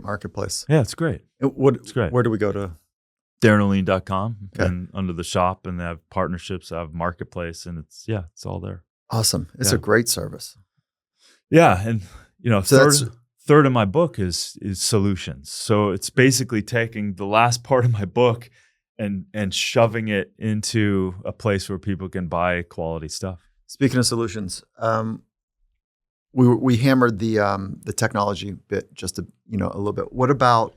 marketplace. Yeah, it's great. It's great. Where do we go to? DarinOlien.com and under the shop, and they have partnerships, I have marketplace, and it's all there. Awesome. It's a great service. Yeah. And third of my book is solutions. So it's basically taking the last part of my book and shoving it into a place where people can buy quality stuff. Speaking of solutions, we hammered the technology bit just a little bit. What about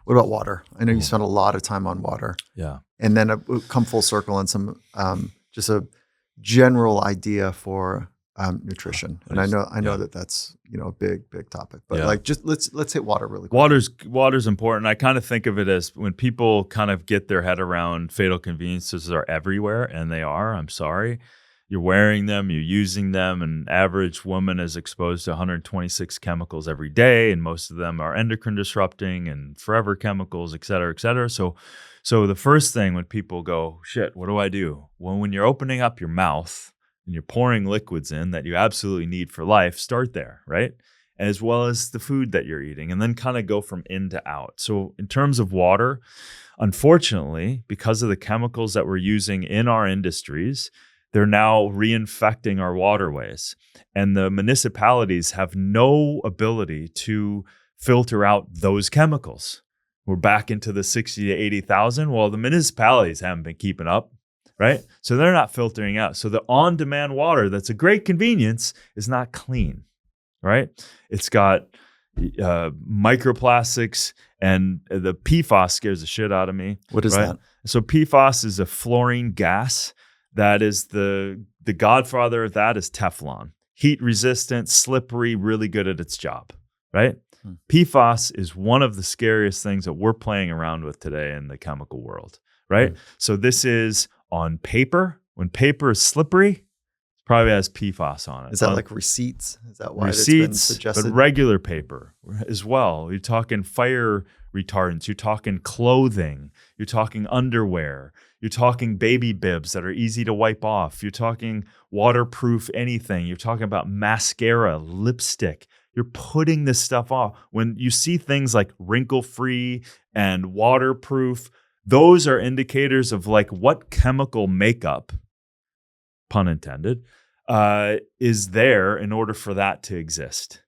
water? I know you spent a lot of time on water. Yeah. And then we'll come full circle on some just a general idea for nutrition. And I know that's a big topic. But like just let's hit water really quick. Water's important. I kind of think of it as when people kind of get their head around fatal conveniences are everywhere, and they are. I'm sorry. You're wearing them, you're using them. An average woman is exposed to 126 chemicals every day, and most of them are endocrine disrupting and forever chemicals, et cetera, et cetera. So the first thing when people go, shit, what do I do? Well, when you're opening up your mouth and you're pouring liquids in that you absolutely need for life, start there, right? As well as the food that you're eating, and then kind of go from in to out. So in terms of water, unfortunately, because of the chemicals that we're using in our industries, they're now reinfecting our waterways, and the municipalities have no ability to filter out those chemicals. We're back into the 60 to 80,000. Well, the municipalities haven't been keeping up, right? So they're not filtering out. So the on-demand water that's a great convenience is not clean, right? It's got microplastics, and the PFAS scares the shit out of me. What is that? So PFAS is a fluorine gas. That is the godfather of that is Teflon. Heat resistant, slippery, really good at its job, right? PFAS is one of the scariest things that we're playing around with today in the chemical world, right? So this is on paper. When paper is slippery, it probably has PFAS on it. Is that like receipts? Is that why receipts, it's been suggested? But regular paper as well. You're talking fire retardants. You're talking clothing. You're talking underwear. You're talking baby bibs that are easy to wipe off. You're talking waterproof anything. You're talking about mascara, lipstick. You're putting this stuff off. When you see things like wrinkle-free and waterproof, those are indicators of like what chemical makeup, pun intended, is there in order for that to exist,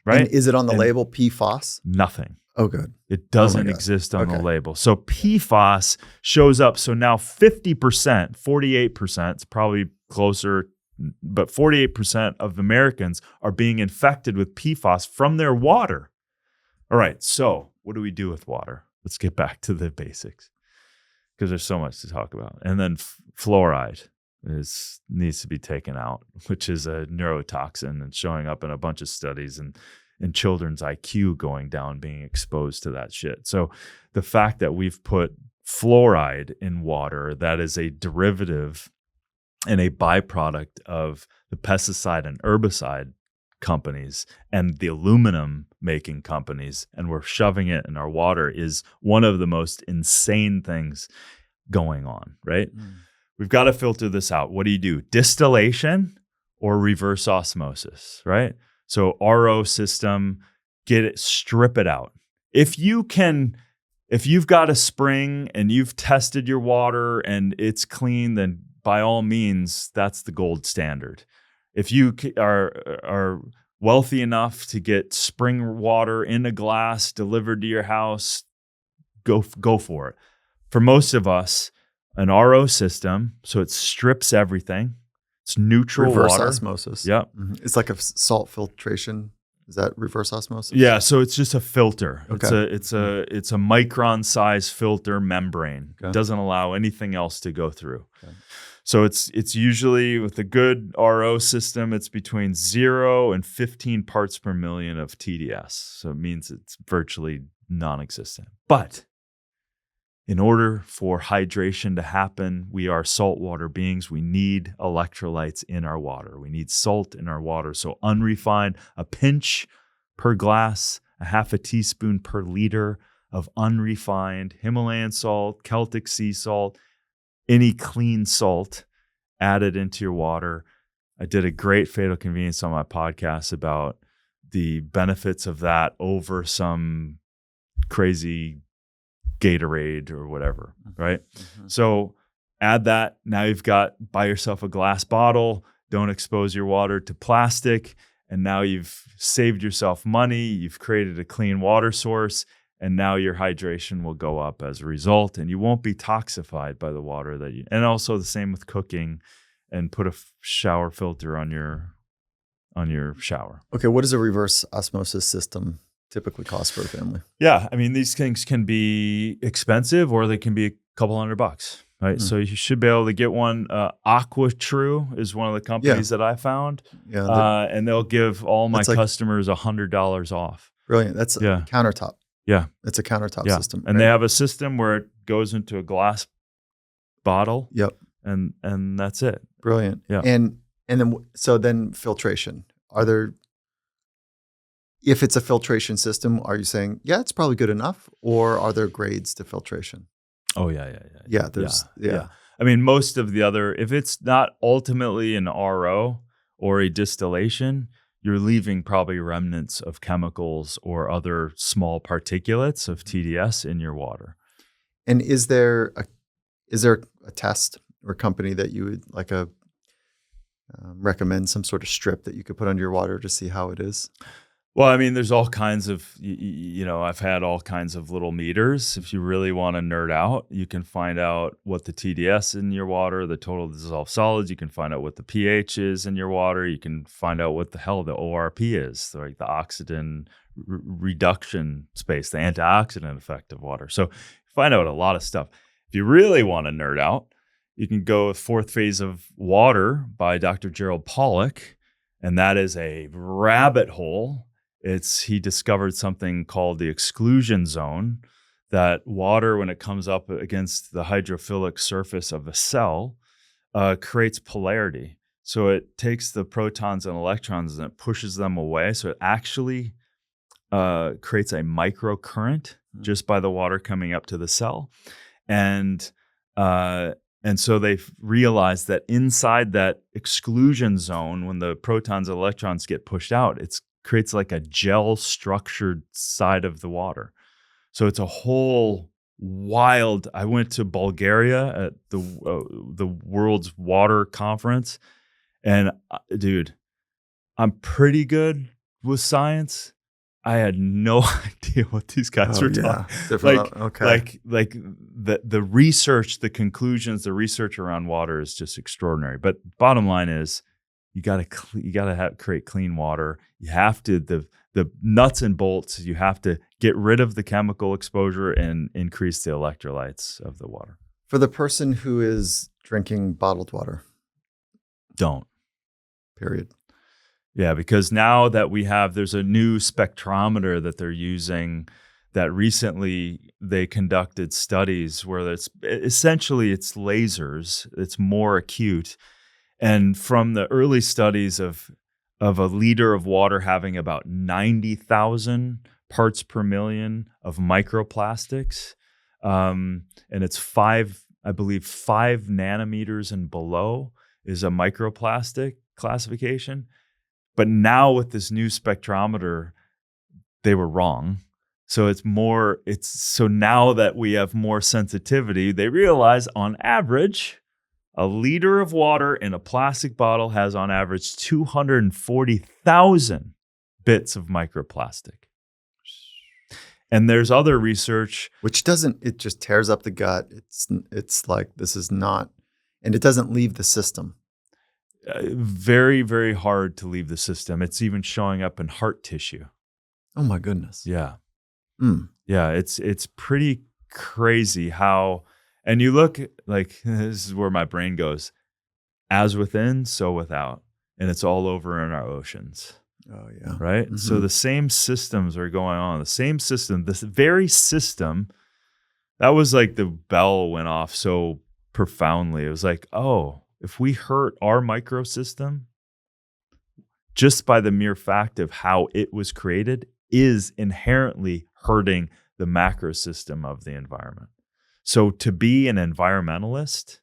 right? And is it on the label PFAS? Nothing. Oh, good. It doesn't exist on the label. So PFAS shows up. So now 50%, 48%, it's probably closer, but 48% of Americans are being infected with PFAS from their water. All right. So what do we do with water? Let's get back to the basics because there's so much to talk about. And then fluoride needs to be taken out, which is a neurotoxin and showing up in a bunch of studies and children's IQ going down, being exposed to that shit. So the fact that we've put fluoride in water, that is a derivative and a byproduct of the pesticide and herbicide companies and the aluminum making companies, and we're shoving it in our water, is one of the most insane things going on, right? We've got to filter this out. What do? Distillation or reverse osmosis, right? So RO system, strip it out. If you've got a spring and you've tested your water and it's clean, then by all means, that's the gold standard. If you are wealthy enough to get spring water in a glass delivered to your house, go for it. For most of us, an RO system, so it strips everything. It's neutral reverse water. Osmosis. Yep. It's like a salt filtration. Is that reverse osmosis? Yeah, so it's just a filter. Okay. It's a micron size filter membrane. Okay. It doesn't allow anything else to go through. Okay. So it's usually with a good RO system, it's between 0 and 15 parts per million of TDS. So it means it's virtually non-existent. But in order for hydration to happen, we are saltwater beings. We need electrolytes in our water. We need salt in our water. So unrefined, a pinch per glass, a half a teaspoon per liter of unrefined Himalayan salt, Celtic sea salt, any clean salt added into your water. I did a great fatal convenience on my podcast about the benefits of that over some crazy Gatorade or whatever, right? Mm-hmm. So add that. Now you've got, buy yourself a glass bottle. Don't expose your water to plastic. And now you've saved yourself money. You've created a clean water source. And now your hydration will go up as a result. And you won't be toxified by the water and also the same with cooking, and put a shower filter on on your shower. Okay, what does a reverse osmosis system typically cost for a family? Yeah, I mean, these things can be expensive or they can be a couple $100, right? So you should be able to get one. AquaTrue is one of the companies that I found, and they'll give all my customers $100 off. Brilliant. That's a countertop. Yeah, it's a countertop system, and they have a system where it goes into a glass bottle. Yep, and that's it. Brilliant. Yeah, and then filtration. Are there? If it's a filtration system, are you saying, it's probably good enough, or are there grades to filtration? Oh yeah. I mean, most of the other, if it's not ultimately an RO or a distillation, you're leaving probably remnants of chemicals or other small particulates of TDS in your water. And is there a test or company that you would like recommend, some sort of strip that you could put under your water to see how it is? Well, I mean, there's all kinds of, I've had all kinds of little meters. If you really want to nerd out, you can find out what the TDS in your water, the total dissolved solids. You can find out what the pH is in your water. You can find out what the hell the ORP is, like the oxidant reduction space, the antioxidant effect of water. So find out a lot of stuff. If you really want to nerd out, you can go with Fourth Phase of Water by Dr. Gerald Pollack, and that is a rabbit hole. He discovered something called the exclusion zone, that water, when it comes up against the hydrophilic surface of a cell, creates polarity. So it takes the protons and electrons and it pushes them away. So it actually creates a microcurrent just by the water coming up to the cell. And so they've realized that inside that exclusion zone, when the protons and electrons get pushed out, it creates like a gel structured side of the water. So it's a whole wild. I went to Bulgaria at the World's Water Conference, and dude, I'm pretty good with science. I had no idea what these guys were talking. Like the research, the conclusions, the research around water is just extraordinary. But bottom line is, you gotta create clean water. You have to the nuts and bolts. You have to get rid of the chemical exposure and increase the electrolytes of the water. For the person who is drinking bottled water, don't. Period. Yeah, because now that there's a new spectrometer that they're using, that recently they conducted studies where it's lasers. It's more acute. And from the early studies of a liter of water having about 90,000 parts per million of microplastics, and it's 5 nanometers and below is a microplastic classification. But now with this new spectrometer, they were wrong. So so now that we have more sensitivity, they realize on average, a liter of water in a plastic bottle has on average 240,000 bits of microplastic. And there's other research. Which it just tears up the gut. It's like, this is not, and it doesn't leave the system. Very, very hard to leave the system. It's even showing up in heart tissue. Oh my goodness. Yeah. Yeah, it's pretty crazy how, and you look like, this is where my brain goes, as within, so without. And it's all over in our oceans. Oh yeah. Right? Mm-hmm. So the same systems are going on. The same system, this very system, that was like the bell went off so profoundly. It was like, oh, if we hurt our microsystem, just by the mere fact of how it was created, is inherently hurting the macro system of the environment. So to be an environmentalist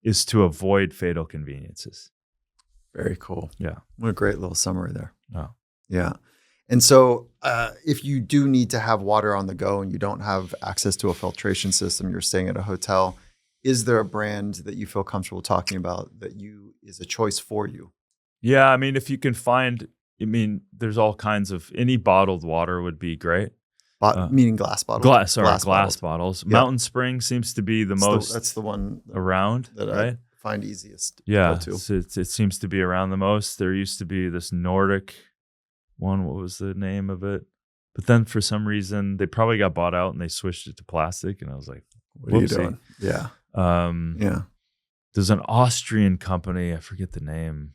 is to avoid fatal conveniences. Very cool. Yeah. What a great little summary there. Oh. Yeah. And so if you do need to have water on the go and you don't have access to a filtration system, you're staying at a hotel, is there a brand that you feel comfortable talking about that is a choice for you? Yeah, I mean, if you can find, there's all kinds of, any bottled water would be great. Meaning glass bottles? Glass bottles. Yeah. Mountain Spring seems to be the most that's the one around, right? find easiest to Yeah, go to. so it seems to be around the most. There used to be this Nordic one. What was the name of it? But then for some reason, they probably got bought out and they switched it to plastic. And I was like, What are you whoopsie. doing? Yeah. Um, Yeah. There's an Austrian company. I forget the name.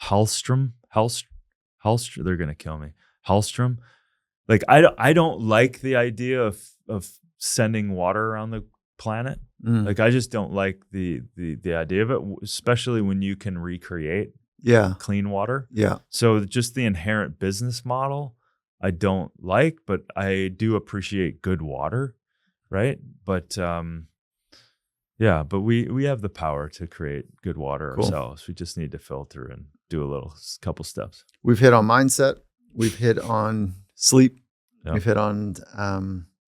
Hallstrom. They're going to kill me. Hallstrom. Like, I don't like the idea of sending water around the planet. Like, I just don't like the idea of it, especially when you can recreate clean water. Yeah. So just the inherent business model, I don't like, but I do appreciate good water, right? But yeah, but we have the power to create good water ourselves. We just need to filter and do a couple steps. We've hit on mindset. We've hit on sleep. Yeah. We've hit on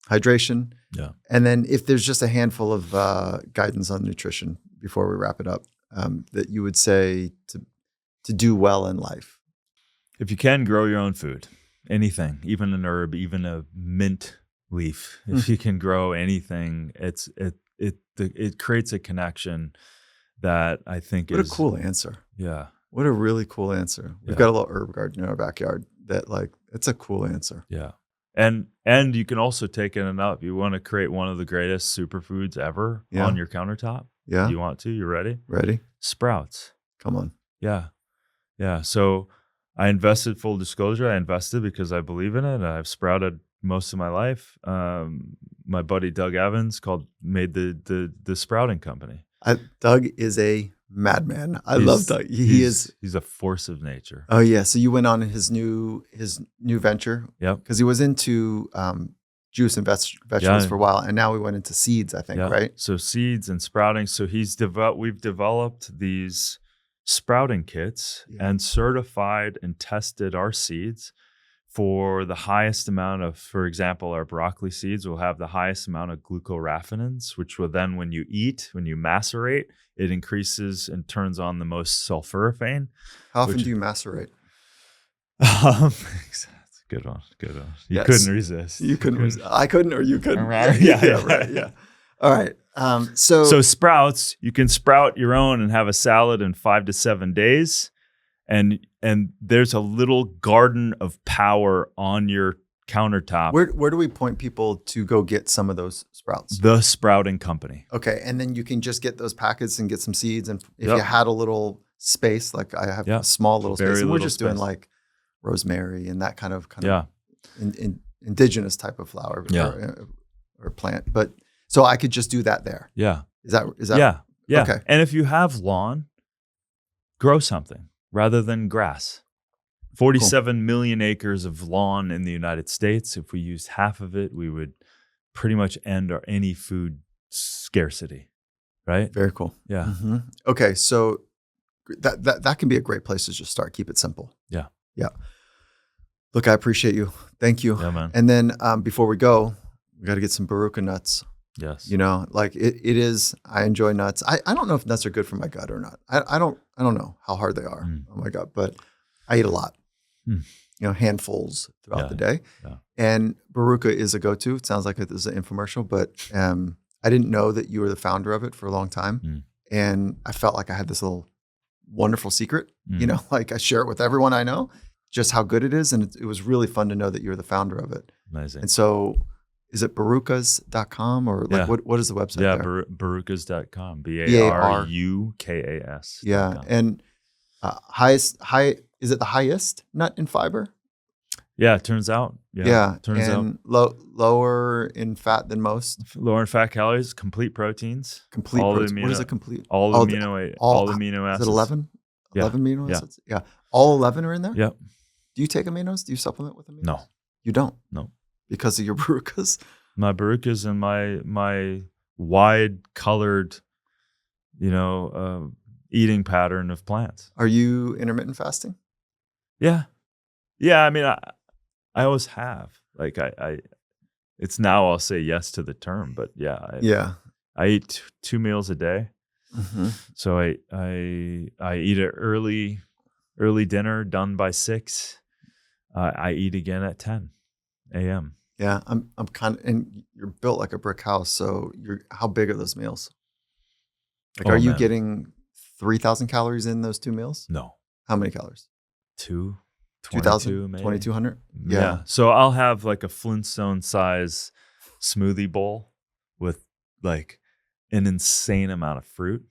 hydration. Yeah. And then if there's just a handful of guidance on nutrition before we wrap it up, that you would say to do well in life. If you can, grow your own food, anything, even an herb, even a mint leaf. If you can grow anything, it creates a connection that I think is a cool answer. Yeah. What a really cool answer. We've got a little herb garden in our backyard that it's a cool answer. Yeah. And you can also take it up. You want to create one of the greatest superfoods ever on your countertop. Yeah. You want to? You ready? Ready. Sprouts. Come on. Yeah. Yeah. So I invested, full disclosure, I invested because I believe in it. I've sprouted most of my life. My buddy Doug Evans made the sprouting company. Doug is a madman. I love Doug. He's a force of nature. Oh yeah. So you went on his new venture. Yep. Because he was into juice and vegetables for a while, and now we went into seeds, I think, right? So seeds and sprouting. So we've developed these sprouting kits and certified and tested our seeds for the highest amount of, for example, our broccoli seeds will have the highest amount of glucoraphanins, which will then, when you macerate, it increases and turns on the most sulforaphane. How often do you macerate? That's a good one. You couldn't resist. You couldn't resist. I couldn't, or you couldn't. Yeah, right. Yeah. All right. So sprouts, you can sprout your own and have a salad in 5 to 7 days. And there's a little garden of power on your countertop. Where do we point people to go get some of those sprouts? The Sprouting Company. Okay, and then you can just get those packets and get some seeds. And if you had a little space, like I have a small little space, and we're just doing like rosemary and that kind of indigenous type of flower or plant. But so I could just do that there. Yeah. Is that? Yeah. Okay. And if you have lawn, grow something rather than grass. 47 million acres of lawn in the United States. If we used half of it, we would pretty much end any food scarcity, right? Very cool. Yeah. Mm-hmm. Okay, so that can be a great place to just start. Keep it simple. Yeah. Yeah. Look, I appreciate you. Thank you. Yeah, man. And then before we go, we got to get some Baruka nuts. Yes. You know, like it is, I enjoy nuts. I don't know if nuts are good for my gut or not. I don't know how hard they are. Oh my God. But I eat a lot, you know, handfuls throughout the day. Yeah. And Baruka is a go-to. It sounds like it is an infomercial, but I didn't know that you were the founder of it for a long time. And I felt like I had this little wonderful secret, you know, like I share it with everyone I know, just how good it is. And it was really fun to know that you're the founder of it. Amazing. And so is it barukas.com or like what is the website? Yeah, there? barukas.com. BARUKAS. Yeah. And is it the highest nut in fiber? Yeah, it turns out. Yeah. Turns out. Lower in fat than most. Lower in fat calories, complete proteins. Complete protein. What is a complete? All the amino acids. Is it 11? Yeah. 11 amino acids? Yeah. All 11 are in there? Yep. Do you take aminos? Do you supplement with aminos? No. You don't? No. Because of your barukas? My barukas and my wide colored, eating pattern of plants. Are you intermittent fasting? Yeah. Yeah. I mean, I always have. Like it's now I'll say yes to the term, but I eat 2 meals a day. Mm-hmm. So I eat an early dinner done by 6. I eat again at 10 a.m. Yeah, I'm kind of, and you're built like a brick house. So how big are those meals? Like, are you getting 3,000 calories in those 2 meals? No, How many calories? 22 maybe. 2,200? Yeah. So I'll have like a Flintstone size smoothie bowl with like an insane amount of fruit,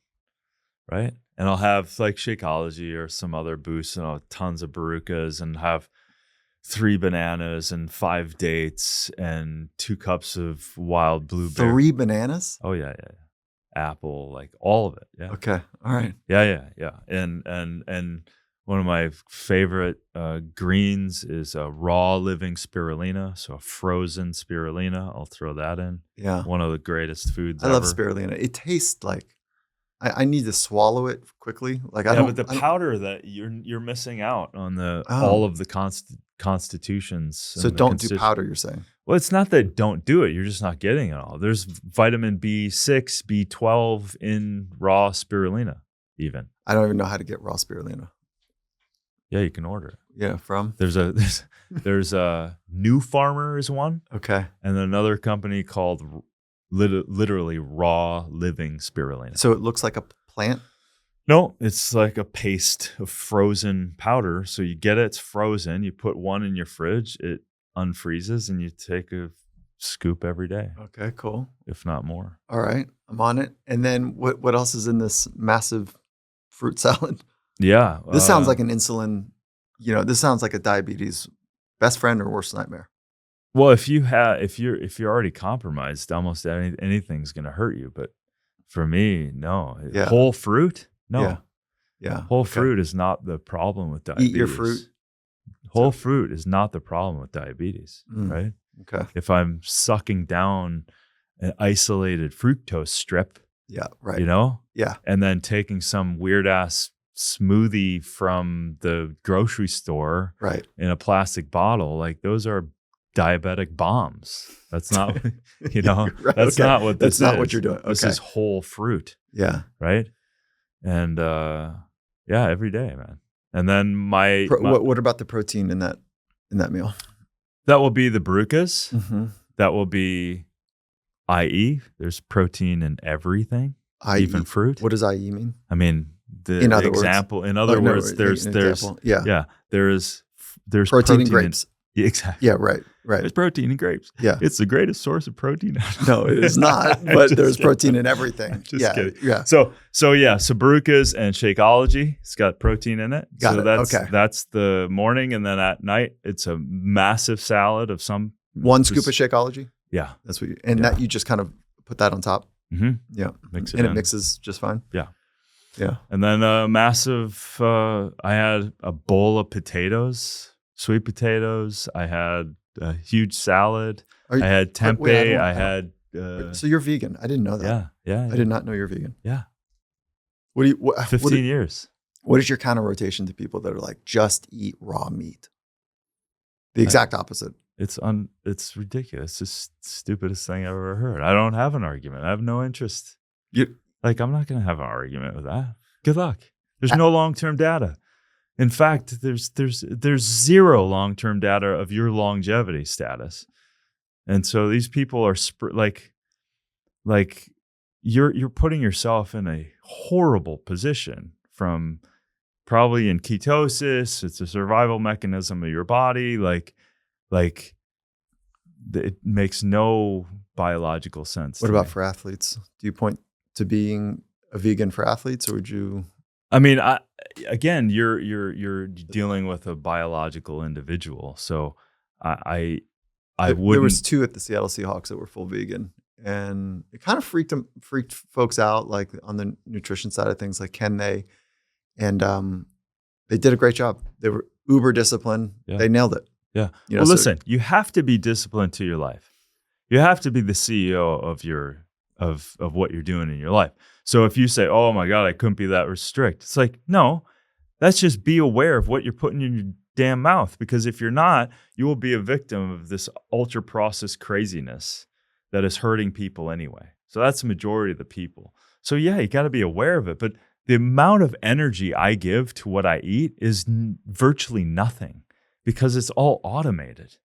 right? And I'll have like Shakeology or some other boosts, and I'll have tons of Barukas, and have 3 bananas and 5 dates and 2 cups of wild blueberry. 3 bananas? Oh yeah. Apple, like all of it. Yeah. Okay. All right. Yeah. And one of my favorite greens is a raw living spirulina. So a frozen spirulina. I'll throw that in. Yeah. One of the greatest foods I ever. love spirulina. It tastes like I need to swallow it quickly. Like I Yeah, don't. but the I don't- powder that you're missing out on Oh. all of the constitutions. So and the don't do powder. You're saying? Well, it's not that don't do it. You're just not getting it all. There's vitamin B6, B12 in raw spirulina even. I don't even know how to get raw spirulina. Yeah, you can order it. Yeah, from There's a New Farmer is one, okay. and then another company called literally Raw Living Spirulina. So it looks like a plant. No, it's like a paste of frozen powder. So you get it, it's frozen. You put one in your fridge, it unfreezes, and you take a scoop every day, Okay, cool. if not more. All right, I'm on it. And then what else is in this massive fruit salad? Yeah, This sounds like an insulin. This sounds like a diabetes best friend or worst nightmare. well. If you're already compromised, almost anything's going to hurt you. But for me, no. Yeah. Whole fruit, no. Yeah. Whole Okay. fruit is not the problem with diabetes. Eat your fruit. Whole fruit is not the problem with diabetes, right? Okay. If I'm sucking down an isolated fructose strip, Yeah. Right. Yeah. and then taking some weird ass smoothie from the grocery store Right. in a plastic bottle, like those are diabetic bombs. That's not, Right, that's okay. not what this That's not is. what you're doing. This Okay. is whole fruit, Yeah. right? And every day, man. And then my What about the protein in that meal? that will be the Barukas. Mm-hmm. That will be IE. There's protein in everything, even fruit. What does IE mean? I mean, In other example. words? In other no, words, an there's example. there's Protein in grapes. Exactly. Yeah. Right. There's protein in grapes. Yeah. It's the greatest source of protein. No, it is not. I'm But just there's kidding. protein in everything. Just kidding. Yeah. So Barukas and Shakeology. It's got protein in it. Got so it. that's Okay. that's the morning, and then at night it's a massive salad of some One scoop of Shakeology. Yeah. That's what Yeah. that you just kind of put that on top. Mm-hmm. Yeah. Mix it and in. it mixes just fine. Yeah. Yeah. And then a massive, I had a bowl of potatoes, sweet potatoes. I had a huge salad. I had tempeh. wait, I had, So you're vegan. I didn't know that. yeah. I did not know you're vegan. Yeah. What do you 15 years. what is your counter rotation to people that are like, just eat raw meat? The exact opposite. It's ridiculous. It's the stupidest thing I've ever heard. I don't have an argument. I have no interest. I'm not going to have an argument with that. Good luck. There's no long-term data. In fact, there's zero long-term data of your longevity status. And so these people are you're putting yourself in a horrible position from probably in ketosis. It's a survival mechanism of your body. It makes no biological sense. What to about me. for athletes? Do you point to being a vegan for athletes, or would you? I mean, again, you're dealing with a biological individual, so I wouldn't. There was 2 at the Seattle Seahawks that were full vegan, and it kind of freaked folks out, like on the nutrition side of things, like can they? And they did a great job. They were uber disciplined. Yeah. They nailed it. Yeah. So- Listen, you have to be disciplined to your life. You have to be the CEO of what you're doing in your life. So if you say, "Oh my God, I couldn't be that strict," it's like, no, that's just be aware of what you're putting in your damn mouth. Because if you're not, you will be a victim of this ultra processed craziness that is hurting people anyway. So that's the majority of the people. So yeah, you got to be aware of it. But the amount of energy I give to what I eat is virtually nothing, because it's all automated.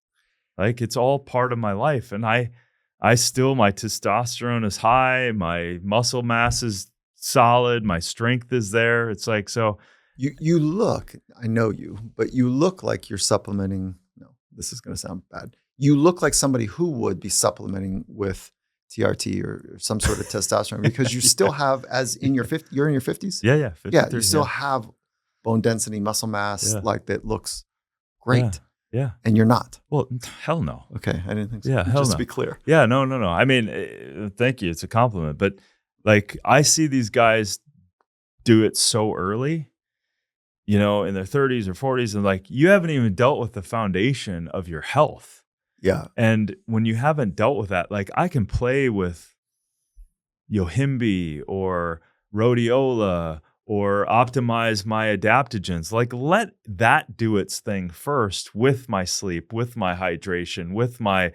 Like it's all part of my life. And I still, my testosterone is high. My muscle mass is solid. My strength is there. It's like, so You look, I know you, but you look like you're supplementing. No, this is going to sound bad. You look like somebody who would be supplementing with TRT or some sort of testosterone because you still have, as in your 50, you're in your 50s? yeah, 53, You still have bone density, muscle mass, like that looks great. Yeah. And you're not. Well, hell no. Okay, I didn't think so. Yeah, hell Just no. to be clear. Yeah, no. I mean, thank you. It's a compliment. But like, I see these guys do it so early, in their 30s or 40s, and like, you haven't even dealt with the foundation of your health. Yeah. And when you haven't dealt with that, like, I can play with Yohimbe or rhodiola or optimize my adaptogens. Like, let that do its thing first with my sleep, with my hydration, with my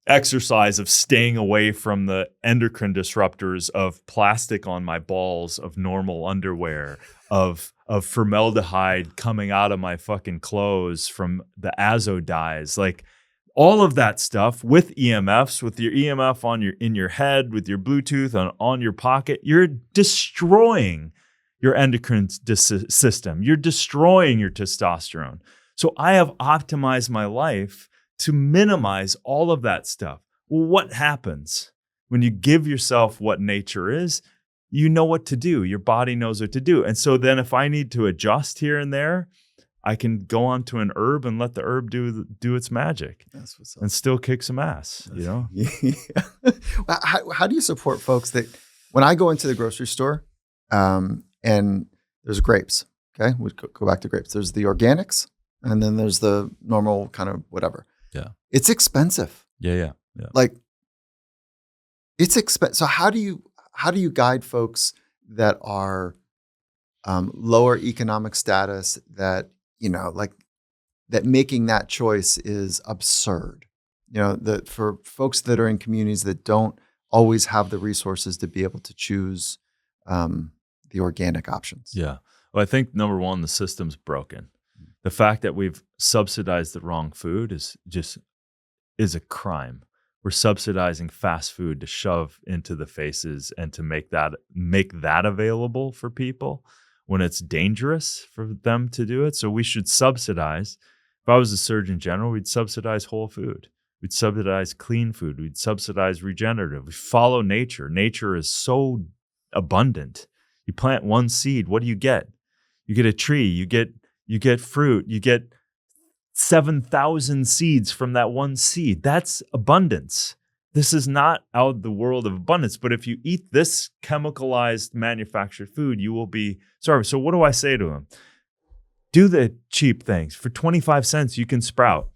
exercise of staying away from the endocrine disruptors of plastic on my balls, of normal underwear, of formaldehyde coming out of my fucking clothes from the azo dyes. Like, all of that stuff with EMFs, with your EMF in your head, with your Bluetooth on your pocket, you're destroying your endocrine system. You're destroying your testosterone. So I have optimized my life to minimize all of that stuff. Well, what happens when you give yourself what nature is? You know what to do. Your body knows what to do. And so then if I need to adjust here and there, I can go on to an herb and let the herb do its magic. That's what's up. And still kick some ass, Yeah. How do you support folks that, when I go into the grocery store and there's grapes, okay? We go back to grapes. There's the organics and then there's the normal kind of whatever. Yeah. It's expensive. Yeah. Like, it's expensive. So how do you guide folks that are lower economic status, that, that making that choice is absurd? That for folks that are in communities that don't always have the resources to be able to choose the organic options. Yeah. Well, I think number one, the system's broken. The fact that we've subsidized the wrong food is a crime. We're subsidizing fast food to shove into the faces and to make that available for people when it's dangerous for them to do it. So we should subsidize. If I was a Surgeon General, we'd subsidize whole food. We'd subsidize clean food. We'd subsidize regenerative. We follow nature. Nature is so abundant. You plant one seed, what do you get? You get a tree. You get fruit. You get 7,000 seeds from that one seed. That's abundance. This is not out of the world of abundance. But if you eat this chemicalized manufactured food, you will be sorry. So what do I say to them? Do the cheap things. For 25 cents, you can sprout.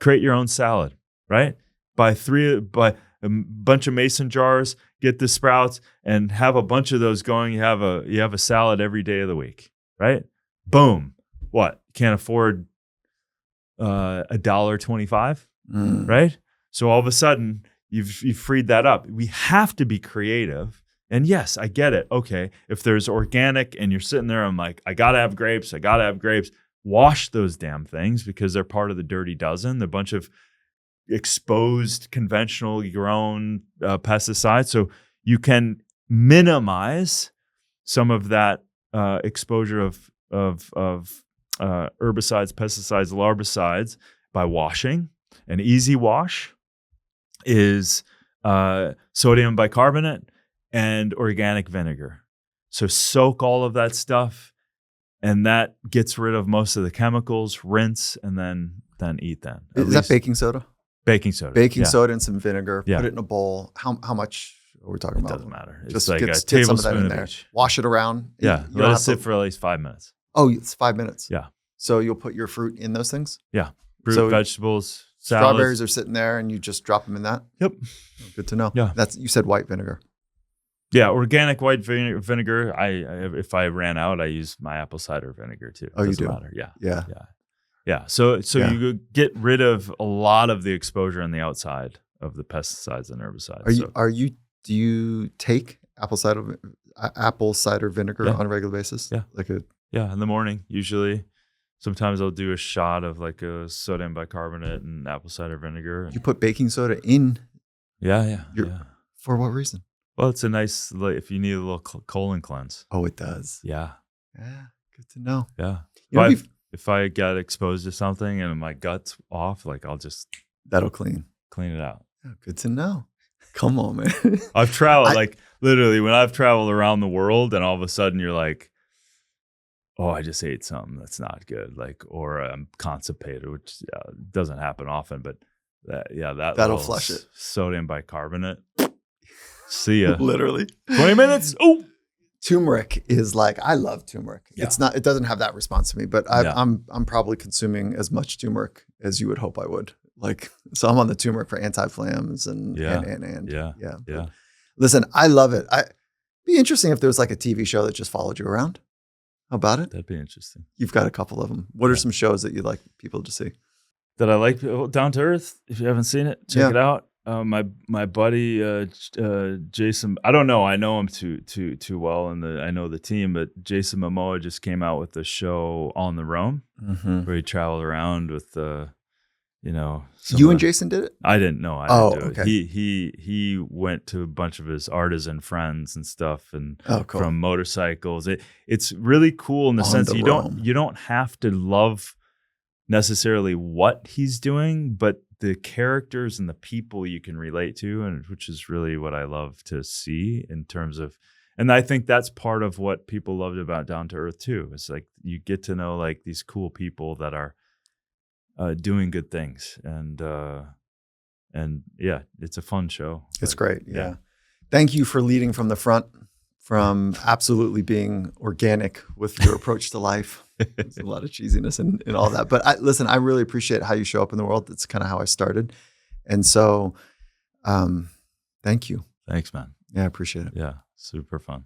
Create your own salad, right? Buy a bunch of mason jars, get the sprouts, and have a bunch of those going. You have a salad every day of the week, right? Boom. What? Can't afford $1.25, right? So all of a sudden you've freed that up. We have to be creative. And yes, I get it. Okay, if there's organic and you're sitting there, I'm like, I gotta have grapes. Wash those damn things because they're part of the dirty dozen. They're a bunch of exposed, conventional grown pesticides. So you can minimize some of that exposure of herbicides, pesticides, larvicides by washing. An easy wash is sodium bicarbonate and organic vinegar. So soak all of that stuff, and that gets rid of most of the chemicals. Rinse and then eat them. Is that baking soda? Baking soda. Baking soda and some vinegar. Yeah. Put it in a bowl. How much are we talking about? It doesn't matter. It's Just like get a some of that tablespoon in of there. each. Wash it around. Yeah. You Let it sit for at least 5 minutes. Oh, it's 5 minutes. Yeah. So you'll put your fruit in those things? Yeah. Fruit, So vegetables, salads. Strawberries are sitting there and you just drop them in that? Yep. Oh, good to know. Yeah. You said white vinegar. Yeah, organic white vinegar. If I ran out, I use my apple cider vinegar too. Oh, Doesn't you do? matter. Yeah. Yeah. So Yeah. you get rid of a lot of the exposure on the outside of the pesticides and herbicides. Do you take apple cider vinegar Yeah. on a regular basis? Yeah. Yeah. In the morning usually. Sometimes I'll do a shot of like a sodium bicarbonate and apple cider vinegar. You put baking soda in. Yeah. For what reason? Well, it's a nice, like, if you need a little colon cleanse. Oh, it does. Yeah. Yeah, good to know. Yeah. You know, If I get exposed to something and my gut's off, like, I'll just that'll clean. clean it out. Oh, good to know. Come on, man. I've traveled, like, literally, when I've traveled around the world and all of a sudden you're like, oh, I just ate something that's not good, like, or I'm constipated, which doesn't happen often, but that'll That'll flush it. Sodium bicarbonate. See ya. Literally. 20 minutes. Oh, turmeric is like, I love turmeric. Yeah. It doesn't have that response to me, but I'm probably consuming as much turmeric as you would hope I would. Like, so I'm on the turmeric for anti-inflammatories and yeah. Listen, I love it. Be interesting if there was like a TV show that just followed you around. How about it? That'd be interesting. You've got a couple of them. What are some shows that you'd like people to see? That I like, Down to Earth. If you haven't seen it, check it out. My buddy Jason, I don't know, I know him too well, and I know the team, but Jason Momoa just came out with the show On the Roam, where he traveled around with You and Jason did it? I didn't know. I didn't do okay. it. He went to a bunch of his artisan friends and stuff, and cool. from motorcycles. It's really cool in the sense you don't have to love necessarily what he's doing, but the characters and the people you can relate to, and which is really what I love to see in terms of, and I think that's part of what people loved about Down to Earth too. It's like you get to know like these cool people that are doing good things, and yeah, it's a fun show. It's great. Yeah. Thank you for leading from the front, from absolutely being organic with your approach to life. There's a lot of cheesiness and all that. But listen, I really appreciate how you show up in the world. That's kind of how I started. And so thank you. Thanks, man. Yeah, I appreciate it. Yeah, super fun.